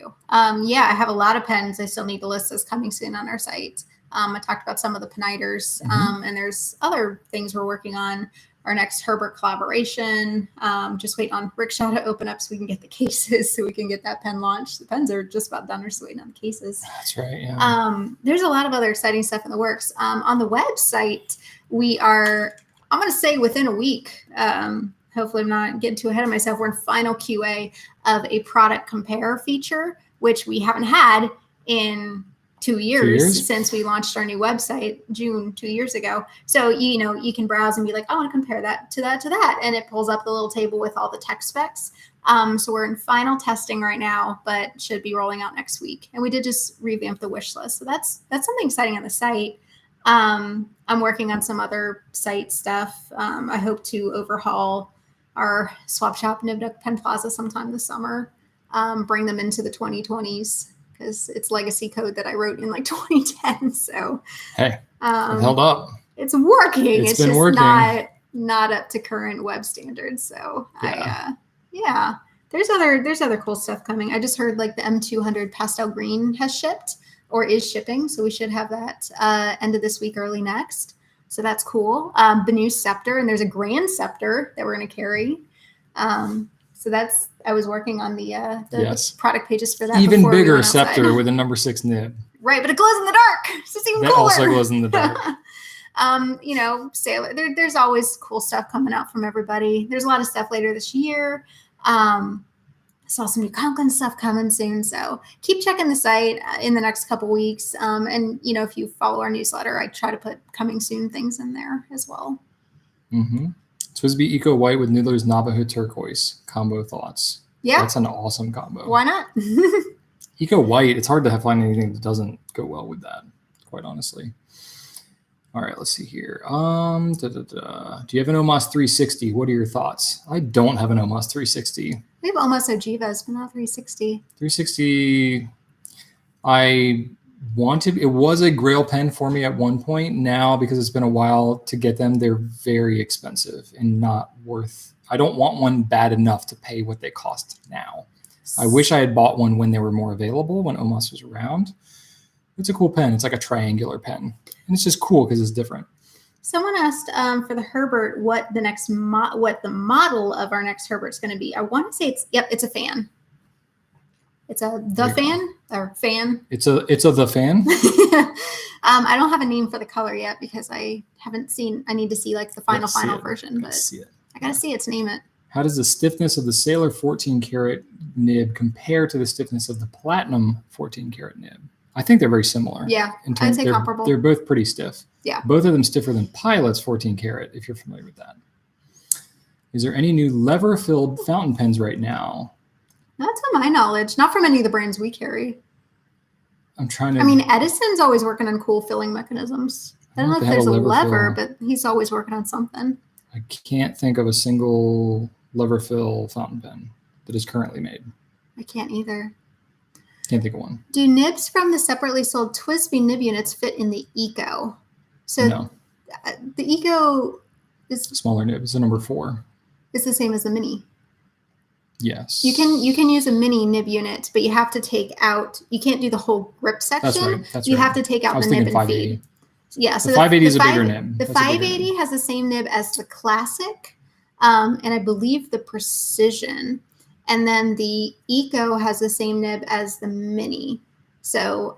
[SPEAKER 3] Yeah, I have a lot of pens. I still need to list as coming soon on our site. I talked about some of the peniters, and there's other things we're working on. Our next Herbert collaboration. Just wait on Rickshaw to open up so we can get the cases, so we can get that pen launched. The pens are just about done. We're just waiting on the cases.
[SPEAKER 1] That's right. Yeah.
[SPEAKER 3] There's a lot of other exciting stuff in the works. On the website, we are, I'm going to say within a week, hopefully I'm not getting too ahead of myself, we're in final QA of a product compare feature, which we haven't had in 2 years since we launched our new website, June 2 years ago. So, you can browse and be like, I want to compare that to that to that. And it pulls up the little table with all the tech specs. So we're in final testing right now, but should be rolling out next week. And we did just revamp the wish list. So that's something exciting on the site. I'm working on some other site stuff. I hope to overhaul our swap shop Nibduck Pen Plaza sometime this summer, bring them into the 2020s. Because it's legacy code that I wrote in like 2010. So
[SPEAKER 1] hey, it held up.
[SPEAKER 3] It's working.
[SPEAKER 1] It's been
[SPEAKER 3] just
[SPEAKER 1] working.
[SPEAKER 3] not up to current web standards. So
[SPEAKER 1] yeah.
[SPEAKER 3] There's other cool stuff coming. I just heard like the M200 pastel green has shipped or is shipping. So we should have that end of this week, early next. So that's cool. The new scepter, and there's a grand scepter that we're going to carry. So I was working on the product pages for that.
[SPEAKER 1] Even bigger scepter with a number 6 nib.
[SPEAKER 3] Right, but it glows in the dark. So it's even cooler.
[SPEAKER 1] That also glows in the dark.
[SPEAKER 3] Sailor. There's always cool stuff coming out from everybody. There's a lot of stuff later this year. Saw some new Conklin stuff coming soon. So keep checking the site in the next couple weeks. And if you follow our newsletter, I try to put coming soon things in there as well.
[SPEAKER 1] Mm-hmm. Supposed to be Eco White with Noodler's Navajo Turquoise. Combo thoughts. Yeah. That's an awesome combo.
[SPEAKER 3] Why not?
[SPEAKER 1] Eco White, it's hard to find anything that doesn't go well with that, quite honestly. All right, let's see here. Do you have an OMOS 360? What are your thoughts? I don't have an OMOS 360.
[SPEAKER 3] We have almost Ojivas, but not 360.
[SPEAKER 1] 360, I wanted, it was a grail pen for me at one point. Now, because it's been a while to get them, they're very expensive and not worth, I don't want one bad enough to pay what they cost now. I wish I had bought one when they were more available, when OMOS was around. It's a cool pen. It's like a triangular pen. And it's just cool because it's different.
[SPEAKER 3] Someone asked for the Herbert what the model of our next Herbert's going to be. I want to say it's a fan. It's a fan or fan.
[SPEAKER 1] It's a the fan.
[SPEAKER 3] I don't have a name for the color yet because I haven't seen. I need to see like the final version. But I gotta see it to name it.
[SPEAKER 1] How does the stiffness of the Sailor 14 karat nib compare to the stiffness of the Platinum 14 karat nib? I think they're very similar.
[SPEAKER 3] Yeah, I'd say comparable.
[SPEAKER 1] They're both pretty stiff.
[SPEAKER 3] Yeah.
[SPEAKER 1] Both of them stiffer than Pilot's 14 karat, if you're familiar with that. Is there any new lever-filled fountain pens right now?
[SPEAKER 3] Not to my knowledge. Not from any of the brands we carry.
[SPEAKER 1] I'm trying to...
[SPEAKER 3] I mean, Edison's always working on cool filling mechanisms. I don't know if there's a lever, but he's always working on something.
[SPEAKER 1] I can't think of a single lever-fill fountain pen that is currently made.
[SPEAKER 3] I can't either.
[SPEAKER 1] Can't think of one.
[SPEAKER 3] Do nibs from the separately sold TWSBI nib units fit in the Eco? So
[SPEAKER 1] no.
[SPEAKER 3] The Eco is...
[SPEAKER 1] Smaller nib. It's a number 4.
[SPEAKER 3] It's the same as the Mini.
[SPEAKER 1] Yes.
[SPEAKER 3] You can use a Mini nib unit, but you have to take out... You can't do the whole grip section.
[SPEAKER 1] That's right. That's
[SPEAKER 3] you
[SPEAKER 1] right.
[SPEAKER 3] have to take out the nib and feed. Yeah, so
[SPEAKER 1] the 580 is a bigger nib.
[SPEAKER 3] The 580 has the same nib as the Classic, and I believe the Precision. And then the Eco has the same nib as the Mini. So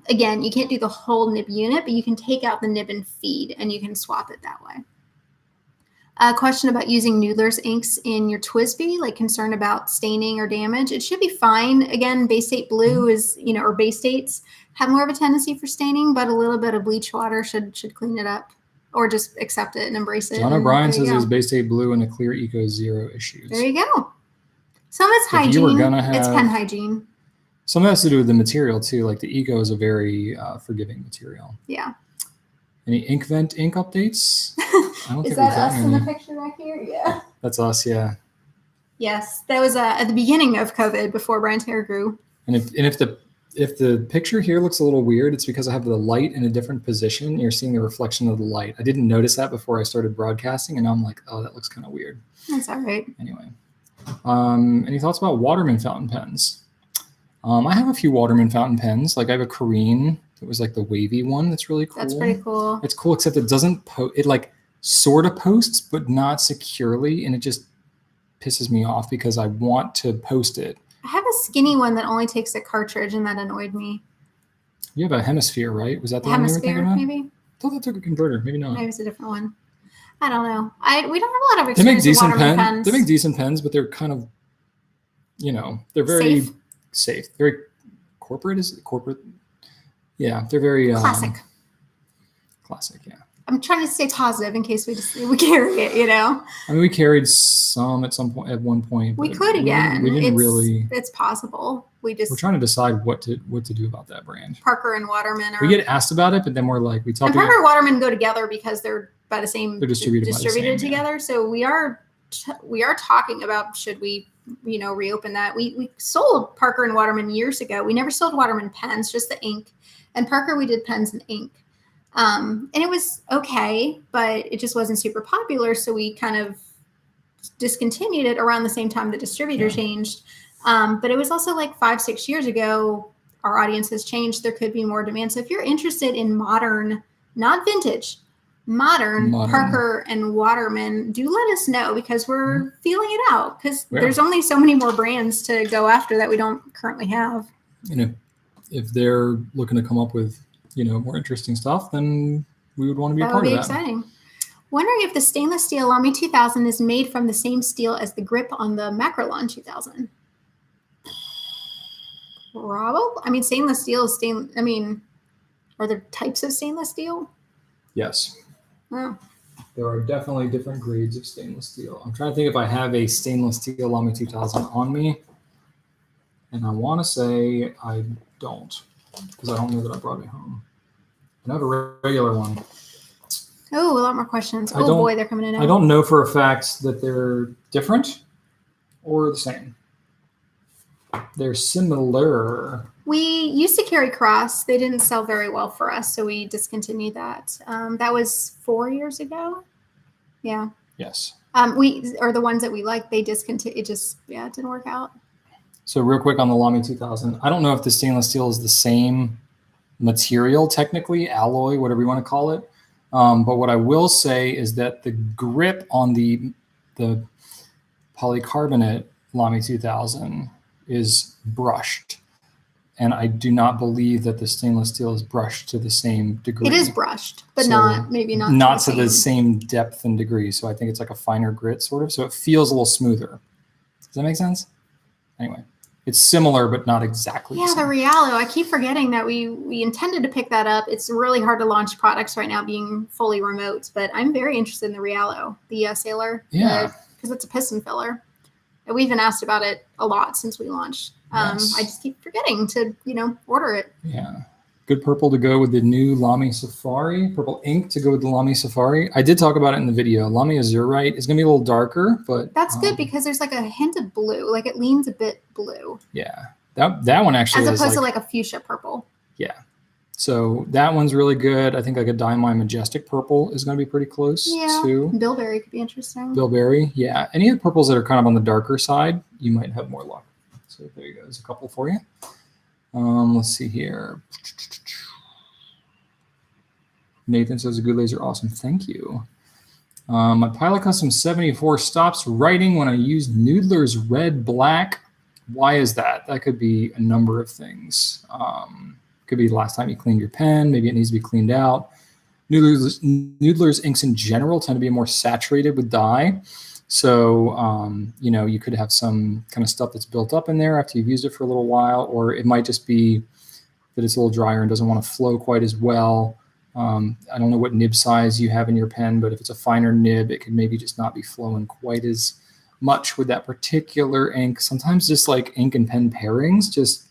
[SPEAKER 3] again, you can't do the whole nib unit, but you can take out the nib and feed, and you can swap it that way. A question about using Noodler's inks in your TWSBI, like concern about staining or damage. It should be fine. Again, Bay State Blue is, or Bay States have more of a tendency for staining, but a little bit of bleach water should clean it up, or just accept it and embrace it.
[SPEAKER 1] John O'Brien says it's Bay State Blue and a clear Eco 0 issues.
[SPEAKER 3] There you go. Some of it's hygiene. It's pen hygiene.
[SPEAKER 1] Some of it has to do with the material too. Like the Eco is a very forgiving material.
[SPEAKER 3] Yeah.
[SPEAKER 1] Any ink vent ink updates? I don't
[SPEAKER 4] Is
[SPEAKER 1] think we've
[SPEAKER 4] that us
[SPEAKER 1] gotten
[SPEAKER 4] in the
[SPEAKER 1] any.
[SPEAKER 4] picture right here? Yeah.
[SPEAKER 1] That's us, yeah.
[SPEAKER 3] Yes, that was at the beginning of COVID before Brian's hair grew.
[SPEAKER 1] And if the picture here looks a little weird, it's because I have the light in a different position. You're seeing the reflection of the light. I didn't notice that before I started broadcasting, and now I'm like, oh, that looks kind of weird.
[SPEAKER 3] That's all right.
[SPEAKER 1] Anyway, any thoughts about Waterman fountain pens? I have a few Waterman fountain pens. Like I have a Corrine. It was like the wavy one. That's really cool.
[SPEAKER 3] That's pretty cool.
[SPEAKER 1] It's cool, except it doesn't it like sort of posts, but not securely, and it just pisses me off because I want to post it.
[SPEAKER 3] I have a skinny one that only takes a cartridge, and that annoyed me.
[SPEAKER 1] You have a Hemisphere, right? Was that the
[SPEAKER 3] The
[SPEAKER 1] one you were thinking
[SPEAKER 3] Hemisphere,
[SPEAKER 1] about?
[SPEAKER 3] maybe?
[SPEAKER 1] I thought that took a converter. Maybe not.
[SPEAKER 3] Maybe it's a different one. I don't know. We don't have a lot of
[SPEAKER 1] They make
[SPEAKER 3] experience with
[SPEAKER 1] decent
[SPEAKER 3] Waterman
[SPEAKER 1] pens.
[SPEAKER 3] pens.
[SPEAKER 1] They make decent pens, but they're kind of, they're very safe. Very corporate. Is it corporate? Yeah, they're very
[SPEAKER 3] Classic.
[SPEAKER 1] Classic, yeah.
[SPEAKER 3] I'm trying to stay positive in case we carry it.
[SPEAKER 1] I mean, we carried some at one point.
[SPEAKER 3] We
[SPEAKER 1] but
[SPEAKER 3] could again.
[SPEAKER 1] We didn't really.
[SPEAKER 3] It's possible. We're
[SPEAKER 1] trying to decide what to do about that brand.
[SPEAKER 3] Parker and Waterman are.
[SPEAKER 1] We get asked about it, but then we're like, we talk
[SPEAKER 3] And
[SPEAKER 1] about.
[SPEAKER 3] Parker and Waterman go together because they're by the same.
[SPEAKER 1] They're distributed by the same,
[SPEAKER 3] together. So we are talking about should we reopen that. We sold Parker and Waterman years ago. We never sold Waterman pens, just the ink. And Parker we did pens and ink. And it was okay, but it just wasn't super popular. So we kind of discontinued it around the same time the distributor changed. But it was also like 5-6 years ago. Our audience has changed. There could be more demand. So if you're interested in modern, not vintage, modern. Parker and Waterman, do let us know because we're feeling it out because there's only so many more brands to go after that we don't currently have.
[SPEAKER 1] If they're looking to come up with more interesting stuff, then we would want to be a part of that.
[SPEAKER 3] That would be exciting. Wondering if the stainless steel Lamy 2000 is made from the same steel as the grip on the Macrolon 2000. Probably. I mean, stainless steel is are there types of stainless steel?
[SPEAKER 1] Yes.
[SPEAKER 3] Oh.
[SPEAKER 1] There are definitely different grades of stainless steel. I'm trying to think if I have a stainless steel Lamy 2000 on me. And I want to say I don't, because I don't know that I brought it home. I have a regular one.
[SPEAKER 3] Oh, a lot more questions. Oh boy, they're coming in.
[SPEAKER 1] I don't know for a fact that they're different or the same. They're similar.
[SPEAKER 3] We used to carry Cross. They didn't sell very well for us, so we discontinued that. That was 4 years ago. Yeah.
[SPEAKER 1] Yes.
[SPEAKER 3] We are the ones that we like. They discontinued. It just it didn't work out.
[SPEAKER 1] So real quick on the Lamy 2000, I don't know if the stainless steel is the same material, technically, alloy, whatever you want to call it. But what I will say is that the grip on the polycarbonate Lamy 2000 is brushed. And I do not believe that the stainless steel is brushed to the same degree.
[SPEAKER 3] It is brushed, but maybe not
[SPEAKER 1] to the same depth and degree. So I think it's like a finer grit sort of. So it feels a little smoother. Does that make sense? Anyway. It's similar, but not exactly the same.
[SPEAKER 3] The Realo. I keep forgetting that we intended to pick that up. It's really hard to launch products right now being fully remote, but I'm very interested in the Realo, the Sailor.
[SPEAKER 1] Yeah.
[SPEAKER 3] Because it's a piston filler. And we've been asked about it a lot since we launched.
[SPEAKER 1] Yes.
[SPEAKER 3] I just keep forgetting to, order it.
[SPEAKER 1] Yeah. Good purple to go with the new Lamy Safari. Purple ink to go with the Lamy Safari. I did talk about it in the video. Lamy Azurite is going to be a little darker, but...
[SPEAKER 3] That's good because there's like a hint of blue. Like it leans a bit blue.
[SPEAKER 1] Yeah. That one actually
[SPEAKER 3] as opposed to like a fuchsia purple.
[SPEAKER 1] Yeah. So that one's really good. I think like a Diamond Majestic purple is going to be pretty close too.
[SPEAKER 3] Bilberry could be interesting.
[SPEAKER 1] Bilberry, yeah. Any of the purples that are kind of on the darker side, you might have more luck. So there you go. There's a couple for you. Let's see here. Nathan says the Goulets are awesome. Thank you. My Pilot Custom 74 stops writing when I use Noodler's Red Black. Why is that? That could be a number of things. Could be the last time you cleaned your pen. Maybe it needs to be cleaned out. Noodler's inks in general tend to be more saturated with dye. So, you could have some kind of stuff that's built up in there after you've used it for a little while, or it might just be that it's a little drier and doesn't want to flow quite as well. I don't know what nib size you have in your pen, but if it's a finer nib, it could maybe just not be flowing quite as much with that particular ink. Sometimes just like ink and pen pairings just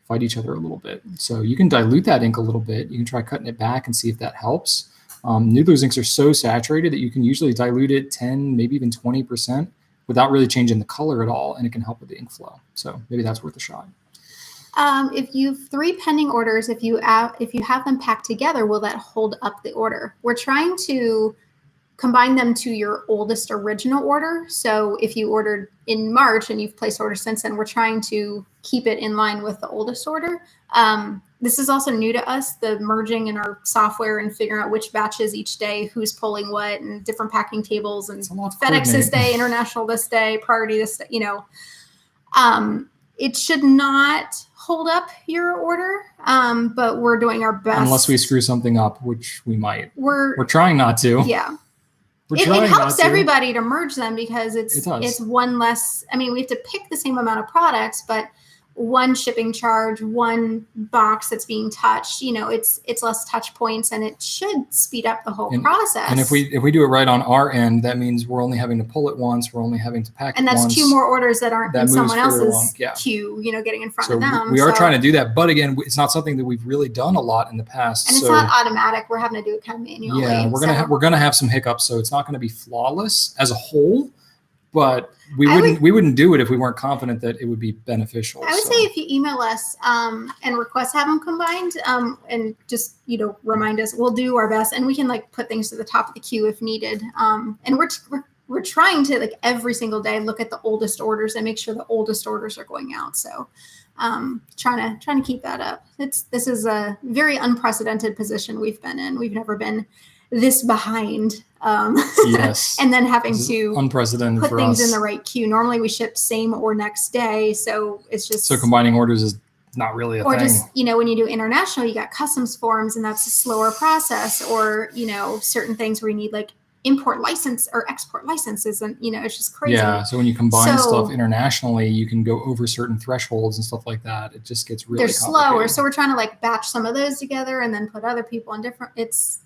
[SPEAKER 1] fight each other a little bit. So you can dilute that ink a little bit. You can try cutting it back and see if that helps. Noodler's inks are so saturated that you can usually dilute it 10, maybe even 20% without really changing the color at all, and it can help with the ink flow. So maybe that's worth a shot.
[SPEAKER 3] If you've 3 pending orders, if you have them packed together, will that hold up the order? We're trying to combine them to your oldest original order. So if you ordered in March and you've placed orders since then, we're trying to keep it in line with the oldest order. This is also new to us, the merging in our software and figuring out which batches each day, who's pulling what, and different packing tables, and FedEx this day, international this day, priority this day, it should not hold up your order, but we're doing our best.
[SPEAKER 1] Unless we screw something up, which we might.
[SPEAKER 3] We're
[SPEAKER 1] trying not to.
[SPEAKER 3] Yeah.
[SPEAKER 1] We're
[SPEAKER 3] It
[SPEAKER 1] trying
[SPEAKER 3] helps
[SPEAKER 1] not to.
[SPEAKER 3] everybody to merge them because
[SPEAKER 1] It does.
[SPEAKER 3] it's one less. I mean, we have to pick the same amount of products, but one shipping charge, one box that's being touched. It's less touch points, and it should speed up the whole process.
[SPEAKER 1] And if we do it right on our end, that means we're only having to pull it once. We're only having to pack
[SPEAKER 3] and
[SPEAKER 1] it once.
[SPEAKER 3] that's 2 more orders that aren't in someone else's
[SPEAKER 1] Yeah.
[SPEAKER 3] queue. Getting in front
[SPEAKER 1] So
[SPEAKER 3] of them.
[SPEAKER 1] we are trying to do that, but again, it's not something that we've really done a lot in the past.
[SPEAKER 3] And it's not automatic. We're having to do it kind of manually.
[SPEAKER 1] Yeah, we're gonna have some hiccups, so it's not going to be flawless as a whole. But we wouldn't do it if we weren't confident that it would be beneficial.
[SPEAKER 3] I would say if you email us and request have them combined, and just remind us, we'll do our best, and we can put things to the top of the queue if needed. And we're trying to every single day look at the oldest orders and make sure the oldest orders are going out. So trying to keep that up. This is a very unprecedented position we've been in. We've never been this behind.
[SPEAKER 1] Yes.
[SPEAKER 3] And then having to
[SPEAKER 1] unprecedented
[SPEAKER 3] put
[SPEAKER 1] for
[SPEAKER 3] things
[SPEAKER 1] us.
[SPEAKER 3] in the right queue. Normally we ship same or next day. So it's just.
[SPEAKER 1] So combining orders is not really a thing.
[SPEAKER 3] Or just, when you do international, you got customs forms and that's a slower process, or, certain things where you need import license or export licenses, and it's just crazy.
[SPEAKER 1] Yeah, so when you combine stuff internationally, you can go over certain thresholds and stuff like that. It just gets really
[SPEAKER 3] they're slower. So we're trying to batch some of those together and then put other people on different.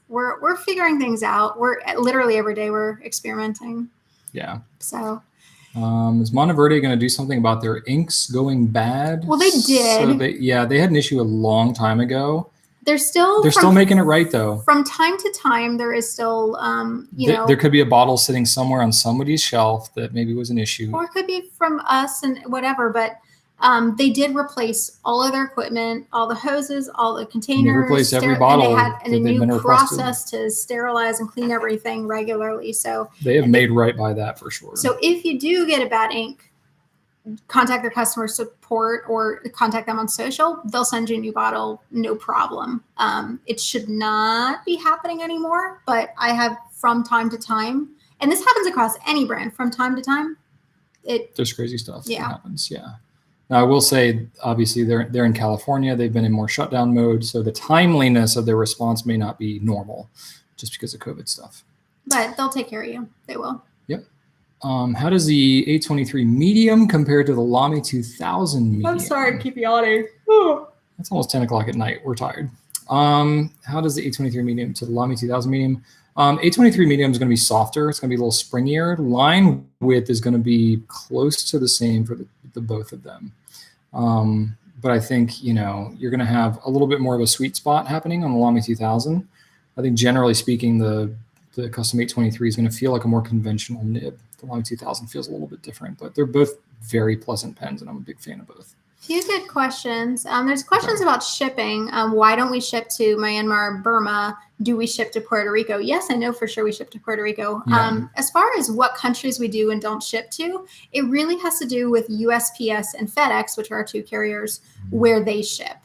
[SPEAKER 3] We're figuring things out. We're literally every day we're experimenting.
[SPEAKER 1] Yeah.
[SPEAKER 3] So.
[SPEAKER 1] Is Monteverde going to do something about their inks going bad?
[SPEAKER 3] Well, they did.
[SPEAKER 1] So they had an issue a long time ago.
[SPEAKER 3] They're still
[SPEAKER 1] making it right though.
[SPEAKER 3] From time to time, there is still,
[SPEAKER 1] there could be a bottle sitting somewhere on somebody's shelf that maybe was an issue,
[SPEAKER 3] or it could be from us and whatever. But they did replace all of their equipment, all the hoses, all the containers.
[SPEAKER 1] They replaced every bottle.
[SPEAKER 3] And they had a new process to sterilize and clean everything regularly. So
[SPEAKER 1] they have made right by that for sure.
[SPEAKER 3] So if you do get a bad ink, contact their customer support or contact them on social. They'll send you a new bottle, no problem. It should not be happening anymore, but I have from time to time, and this happens across any brand from time to time.
[SPEAKER 1] There's crazy stuff that happens. Yeah. Now I will say, obviously they're in California. They've been in more shutdown mode. So the timeliness of their response may not be normal just because of COVID stuff.
[SPEAKER 3] But they'll take care of you. They will.
[SPEAKER 1] Yep. How does the 823 medium compare to the Lamy 2000 medium?
[SPEAKER 3] I'm sorry to keep yawning.
[SPEAKER 1] It's almost 10 o'clock at night. We're tired. How does the 823 medium to the Lamy 2000 medium? 823 medium is going to be softer. It's going to be a little springier. Line width is going to be close to the same for the both of them. But I think, you're going to have a little bit more of a sweet spot happening on the Lamy 2000. I think generally speaking, the custom 823 is going to feel like a more conventional nib. The Lamy 2000 feels a little bit different, but they're both very pleasant pens, and I'm a big fan of both.
[SPEAKER 3] Few good questions. There's questions about shipping. Why don't we ship to Myanmar, Burma? Do we ship to Puerto Rico? Yes, I know for sure we ship to Puerto Rico.
[SPEAKER 1] Yeah.
[SPEAKER 3] As far as what countries we do and don't ship to, it really has to do with USPS and FedEx, which are our 2 carriers, where they ship.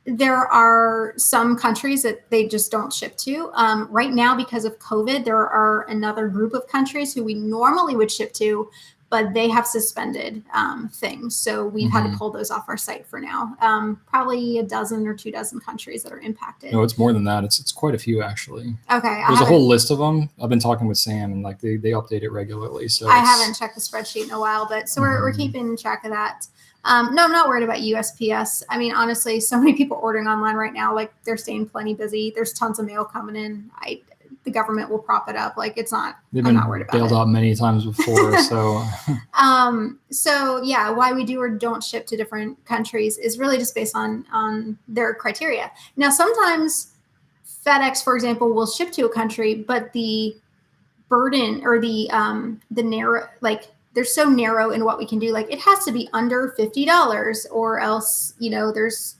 [SPEAKER 3] There are some countries that they just don't ship to. Right now, because of COVID, there are another group of countries who we normally would ship to, but they have suspended things. So we've had to pull those off our site for now. Probably a dozen or 2 dozen countries that are impacted.
[SPEAKER 1] No, it's more than that. It's quite a few, actually.
[SPEAKER 3] Okay.
[SPEAKER 1] There's a whole list of them. I've been talking with Sam, and they update it regularly. So
[SPEAKER 3] I haven't checked the spreadsheet in a while, but so we're keeping track of that. No, I'm not worried about USPS. I mean, honestly, so many people ordering online right now, they're staying plenty busy. There's tons of mail coming in. The government will prop it up. I'm not worried about it.
[SPEAKER 1] Bailed out many times before. So,
[SPEAKER 3] so yeah, why we do or don't ship to different countries is really just based on their criteria. Now, sometimes FedEx, for example, will ship to a country, but the burden or the narrow, like they're so narrow in what we can do. Like it has to be under $50 or else, there's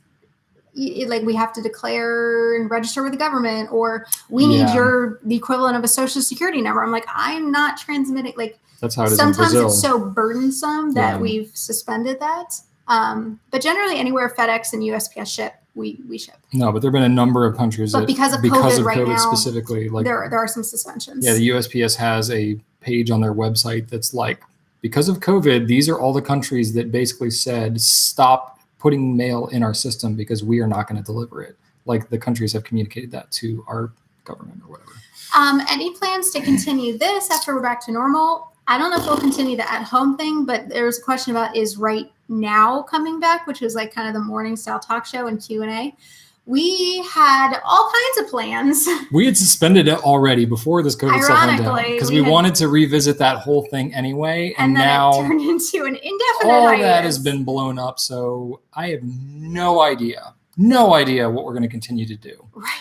[SPEAKER 3] like we have to declare and register with the government, or we need the equivalent of a social security number. I'm like, I'm not transmitting. Like
[SPEAKER 1] that's how it is
[SPEAKER 3] sometimes
[SPEAKER 1] in Brazil.
[SPEAKER 3] it's so burdensome that we've suspended that. But generally anywhere FedEx and USPS ship, we ship.
[SPEAKER 1] No, but there have been a number of countries
[SPEAKER 3] but because of COVID right now,
[SPEAKER 1] specifically, like
[SPEAKER 3] there are some suspensions.
[SPEAKER 1] Yeah, the USPS has a page on their website that's like, because of COVID, these are all the countries that basically said stop putting mail in our system because we are not going to deliver it. Like the countries have communicated that to our government or whatever.
[SPEAKER 3] Any plans to continue this after we're back to normal? I don't know if we'll continue the at-home thing, but there's a question about is Right Now coming back, which was like kind of the morning style talk show and Q&A. We had all kinds of plans.
[SPEAKER 1] We had suspended it already before this COVID stuff went down because we wanted to revisit that whole thing anyway. And
[SPEAKER 3] then
[SPEAKER 1] now
[SPEAKER 3] it turned into an indefinite
[SPEAKER 1] all
[SPEAKER 3] hiatus.
[SPEAKER 1] that has been blown up. So I have no idea what we're going to continue to do.
[SPEAKER 3] Right.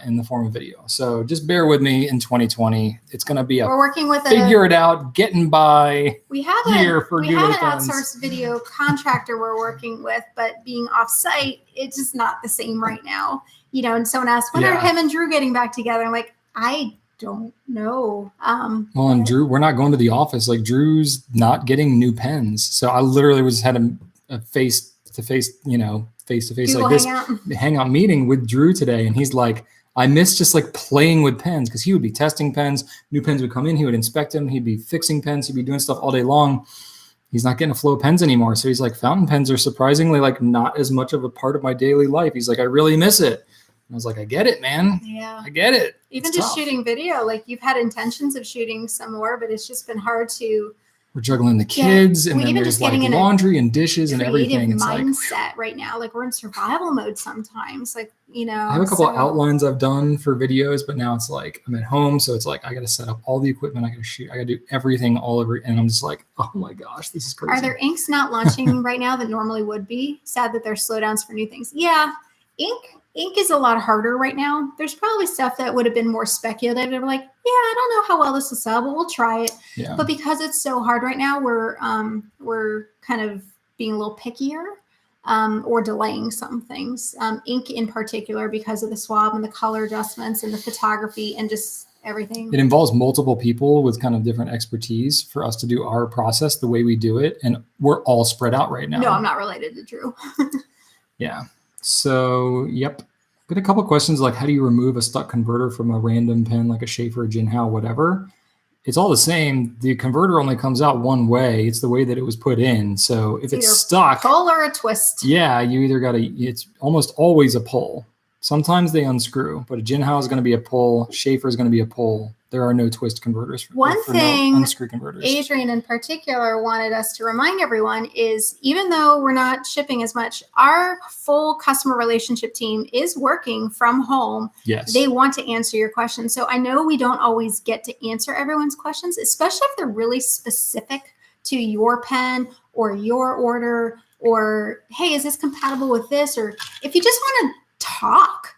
[SPEAKER 1] In the form of video. So just bear with me in 2020. It's going to be
[SPEAKER 3] we're working with
[SPEAKER 1] figure it out, getting by.
[SPEAKER 3] We have an outsourced video contractor we're working with, but being off site, it's just not the same right now. And someone asked, when are him and Drew getting back together? I'm like, I don't know.
[SPEAKER 1] Well, and Drew, we're not going to the office. Like Drew's not getting new pens. So I literally had a face-to-face, face-to-face
[SPEAKER 3] Google
[SPEAKER 1] like this
[SPEAKER 3] hangout
[SPEAKER 1] meeting with Drew today. And he's like, I miss just like playing with pens because he would be testing pens. New pens would come in. He would inspect them. He'd be fixing pens. He'd be doing stuff all day long. He's not getting a flow of pens anymore. So he's like, fountain pens are surprisingly like not as much of a part of my daily life. He's like, I really miss it. And I was like, I get it, man.
[SPEAKER 3] Yeah.
[SPEAKER 1] I get it.
[SPEAKER 3] Even
[SPEAKER 1] it's
[SPEAKER 3] just
[SPEAKER 1] tough.
[SPEAKER 3] shooting video, like you've had intentions of shooting some more, but it's just been hard to.
[SPEAKER 1] We're juggling the kids and then
[SPEAKER 3] even
[SPEAKER 1] there's
[SPEAKER 3] just
[SPEAKER 1] like
[SPEAKER 3] getting
[SPEAKER 1] laundry and dishes and everything. It's
[SPEAKER 3] mindset right now. Like we're in survival mode sometimes. Like,
[SPEAKER 1] I have a couple of outlines I've done for videos, but now it's like I'm at home. So it's like I got to set up all the equipment. I got to shoot. I got to do everything all over. And I'm just like, oh my gosh, this is crazy.
[SPEAKER 3] Are there inks not launching right now that normally would be? Sad that there's slowdowns for new things. Yeah. Ink is a lot harder right now. There's probably stuff that would have been more speculative. They're like, yeah, I don't know how well this will sell, but we'll try it.
[SPEAKER 1] Yeah.
[SPEAKER 3] But because it's so hard right now, we're kind of being a little pickier or delaying some things. Ink in particular, because of the swab and the color adjustments and the photography and just everything.
[SPEAKER 1] It involves multiple people with kind of different expertise for us to do our process the way we do it. And we're all spread out right now.
[SPEAKER 3] No, I'm not related to Drew.
[SPEAKER 1] Yeah. So, yep. Got a couple of questions like how do you remove a stuck converter from a random pen like a Schaefer, Jinhao, whatever? It's all the same. The converter only comes out one way. It's the way that it was put in. So if it's stuck,
[SPEAKER 3] pull or a twist.
[SPEAKER 1] Yeah, you either got to. It's almost always a pull. Sometimes they unscrew, but a Jinhao is going to be a pull. Schaefer is going to be a pull. There are no twist converters.
[SPEAKER 3] One thing,
[SPEAKER 1] no unscrew converters.
[SPEAKER 3] Adrian in particular wanted us to remind everyone is even though we're not shipping as much, our full customer relationship team is working from home.
[SPEAKER 1] Yes.
[SPEAKER 3] They want to answer your questions. So I know we don't always get to answer everyone's questions, especially if they're really specific to your pen or your order or, hey, is this compatible with this? Or if you just want to talk.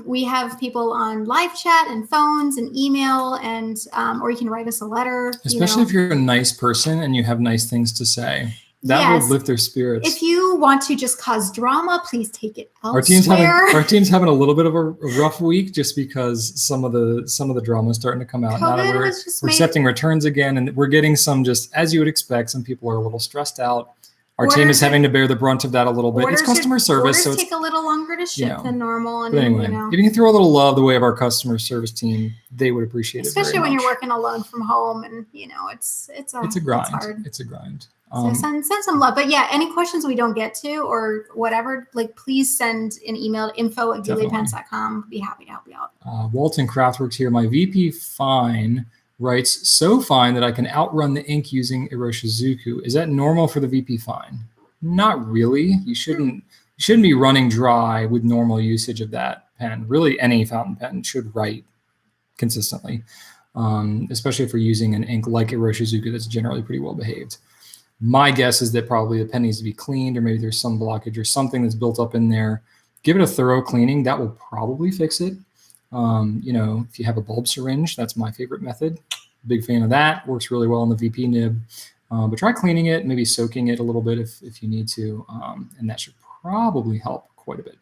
[SPEAKER 3] We have people on live chat and phones and email and or you can write us a letter.
[SPEAKER 1] Especially if you're a nice person and you have nice things to say. That will lift their spirits.
[SPEAKER 3] If you want to just cause drama, please take it elsewhere.
[SPEAKER 1] Our team's having a little bit of a rough week just because some of the drama is starting to come out. Now that we're accepting returns again, and we're getting some just as you would expect. Some people are a little stressed out. Our team is having to bear the brunt of that a little bit. It's customer service, so
[SPEAKER 3] it's take a little longer to ship than normal. And
[SPEAKER 1] but anyway, if you can throw a little love the way of our customer service team, they would appreciate it.
[SPEAKER 3] Especially when you're working alone from home, and it's a grind.
[SPEAKER 1] It's a grind.
[SPEAKER 3] So send some love. But yeah, any questions we don't get to or whatever, like please send an email to info@gouletpens.com. Be happy to help you out.
[SPEAKER 1] Walton Craftworks here. My VP Fine writes, so fine that I can outrun the ink using Iroshizuku. Is that normal for the VP Fine? Not really. You shouldn't be running dry with normal usage of that pen. Really, any fountain pen should write consistently, especially if we're using an ink like Iroshizuku that's generally pretty well behaved. My guess is that probably the pen needs to be cleaned, or maybe there's some blockage or something that's built up in there. give it a thorough cleaning. That will probably fix it. If you have a bulb syringe, that's my favorite method. Big fan of that. Works really well on the VP nib. But try cleaning it, maybe soaking it a little bit if you need to. And that should probably help quite a bit.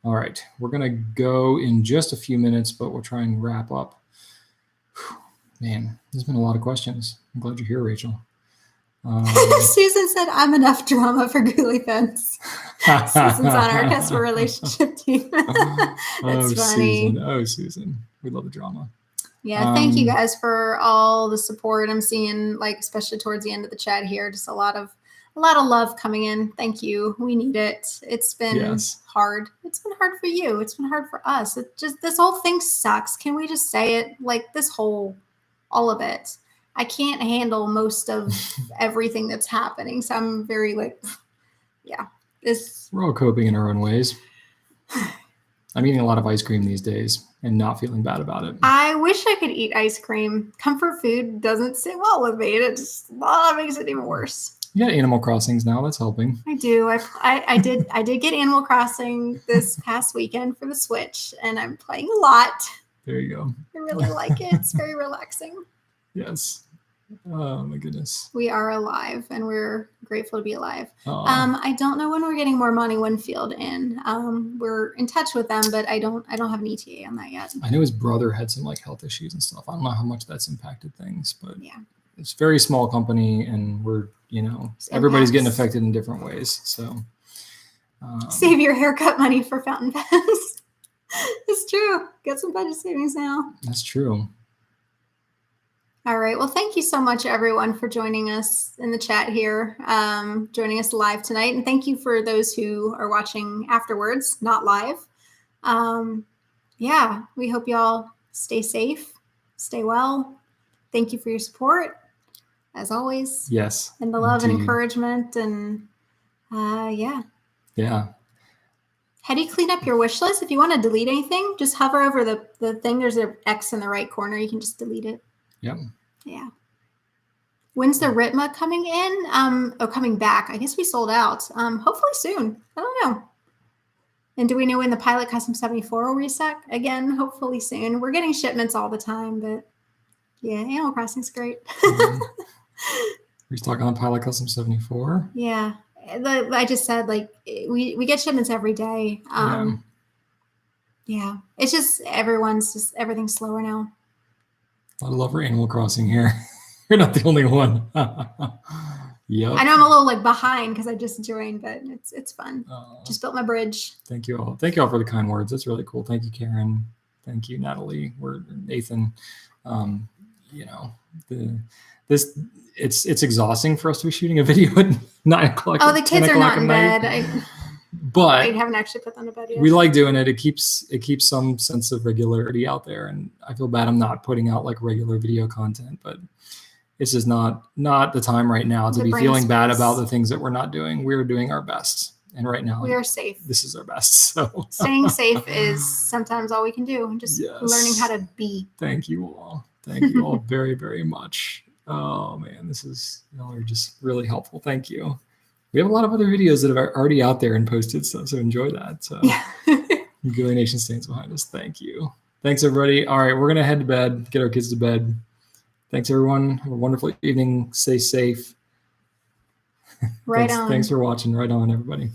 [SPEAKER 1] All right, we're going to go in just a few minutes, but we'll try and wrap up. Man, there's been a lot of questions. I'm glad you're here, Rachel.
[SPEAKER 3] Susan said, I'm enough drama for Goulet fans. Susan's on our customer relationship team. That's funny.
[SPEAKER 1] Susan. Susan. We love the drama.
[SPEAKER 3] Yeah, thank you guys for all the support. I'm seeing, especially towards the end of the chat here, just a lot of love coming in. Thank you. We need it. It's been hard. It's been hard for you. It's been hard for us. This whole thing sucks. Can we just say it? All of it. I can't handle most of everything that's happening. So I'm very
[SPEAKER 1] we're all coping in our own ways. I'm eating a lot of ice cream these days and not feeling bad about it.
[SPEAKER 3] I wish I could eat ice cream. Comfort food doesn't sit well with me. It just makes it even worse.
[SPEAKER 1] You got Animal Crossings now. That's helping.
[SPEAKER 3] I do. I did get Animal Crossing this past weekend for the Switch, and I'm playing a lot.
[SPEAKER 1] There you go.
[SPEAKER 3] I really like it. It's very relaxing.
[SPEAKER 1] Yes. Oh my goodness.
[SPEAKER 3] We are alive, and we're grateful to be alive. I don't know when we're getting more Monty Winfield in. We're in touch with them, but I don't have an ETA on that yet.
[SPEAKER 1] I know his brother had some health issues and stuff. I don't know how much that's impacted things, but
[SPEAKER 3] yeah,
[SPEAKER 1] it's a very small company, and we're everybody's getting affected in different ways. So
[SPEAKER 3] save your haircut money for fountain pens. It's true. Get some budget savings now.
[SPEAKER 1] That's true.
[SPEAKER 3] All right. Well, thank you so much, everyone, for joining us in the chat here, joining us live tonight. And thank you for those who are watching afterwards, not live. We hope y'all stay safe, stay well. Thank you for your support, as always.
[SPEAKER 1] Yes.
[SPEAKER 3] And the love and encouragement. And
[SPEAKER 1] Yeah.
[SPEAKER 3] How do you clean up your wish list? If you want to delete anything, just hover over the thing. There's an X in the right corner. You can just delete it.
[SPEAKER 1] Yep.
[SPEAKER 3] Yeah. When's the Ritma coming in? Coming back. I guess we sold out. Hopefully soon. I don't know. And do we know when the Pilot Custom 74 will reset again? Hopefully soon. We're getting shipments all the time, but yeah, Animal Crossing's great.
[SPEAKER 1] We're talking on Pilot Custom 74.
[SPEAKER 3] Yeah. I just said we get shipments every day. Yeah. It's just everything's slower now.
[SPEAKER 1] A lot of love for Animal Crossing here. You're not the only one. Yep.
[SPEAKER 3] I know I'm a little behind because I just joined, but it's fun. Just built my bridge.
[SPEAKER 1] Thank you all. Thank you all for the kind words. That's really cool. Thank you, Karen. Thank you, Natalie. Nathan. It's exhausting for us to be shooting a video at 9 o'clock.
[SPEAKER 3] Oh, the kids are not in bed.
[SPEAKER 1] But
[SPEAKER 3] I haven't actually put them to bed yet.
[SPEAKER 1] We like doing it. It keeps some sense of regularity out there, and I feel bad I'm not putting out regular video content, but it's just not the time right now to be feeling bad about the things that we're not doing. We're doing our best, and right now
[SPEAKER 3] we are safe.
[SPEAKER 1] This is our best. So
[SPEAKER 3] staying safe is sometimes all we can do, and just learning how to be.
[SPEAKER 1] Thank you all. Thank you all very, very much. Oh man, y'all are just really helpful. Thank you. We have a lot of other videos that are already out there and posted, so enjoy that. So Goulet Nation stands behind us. Thank you. Thanks, everybody. All right, we're going to head to bed, get our kids to bed. Thanks, everyone. Have a wonderful evening. Stay safe.
[SPEAKER 3] Right on.
[SPEAKER 1] Thanks for watching. Right on, everybody.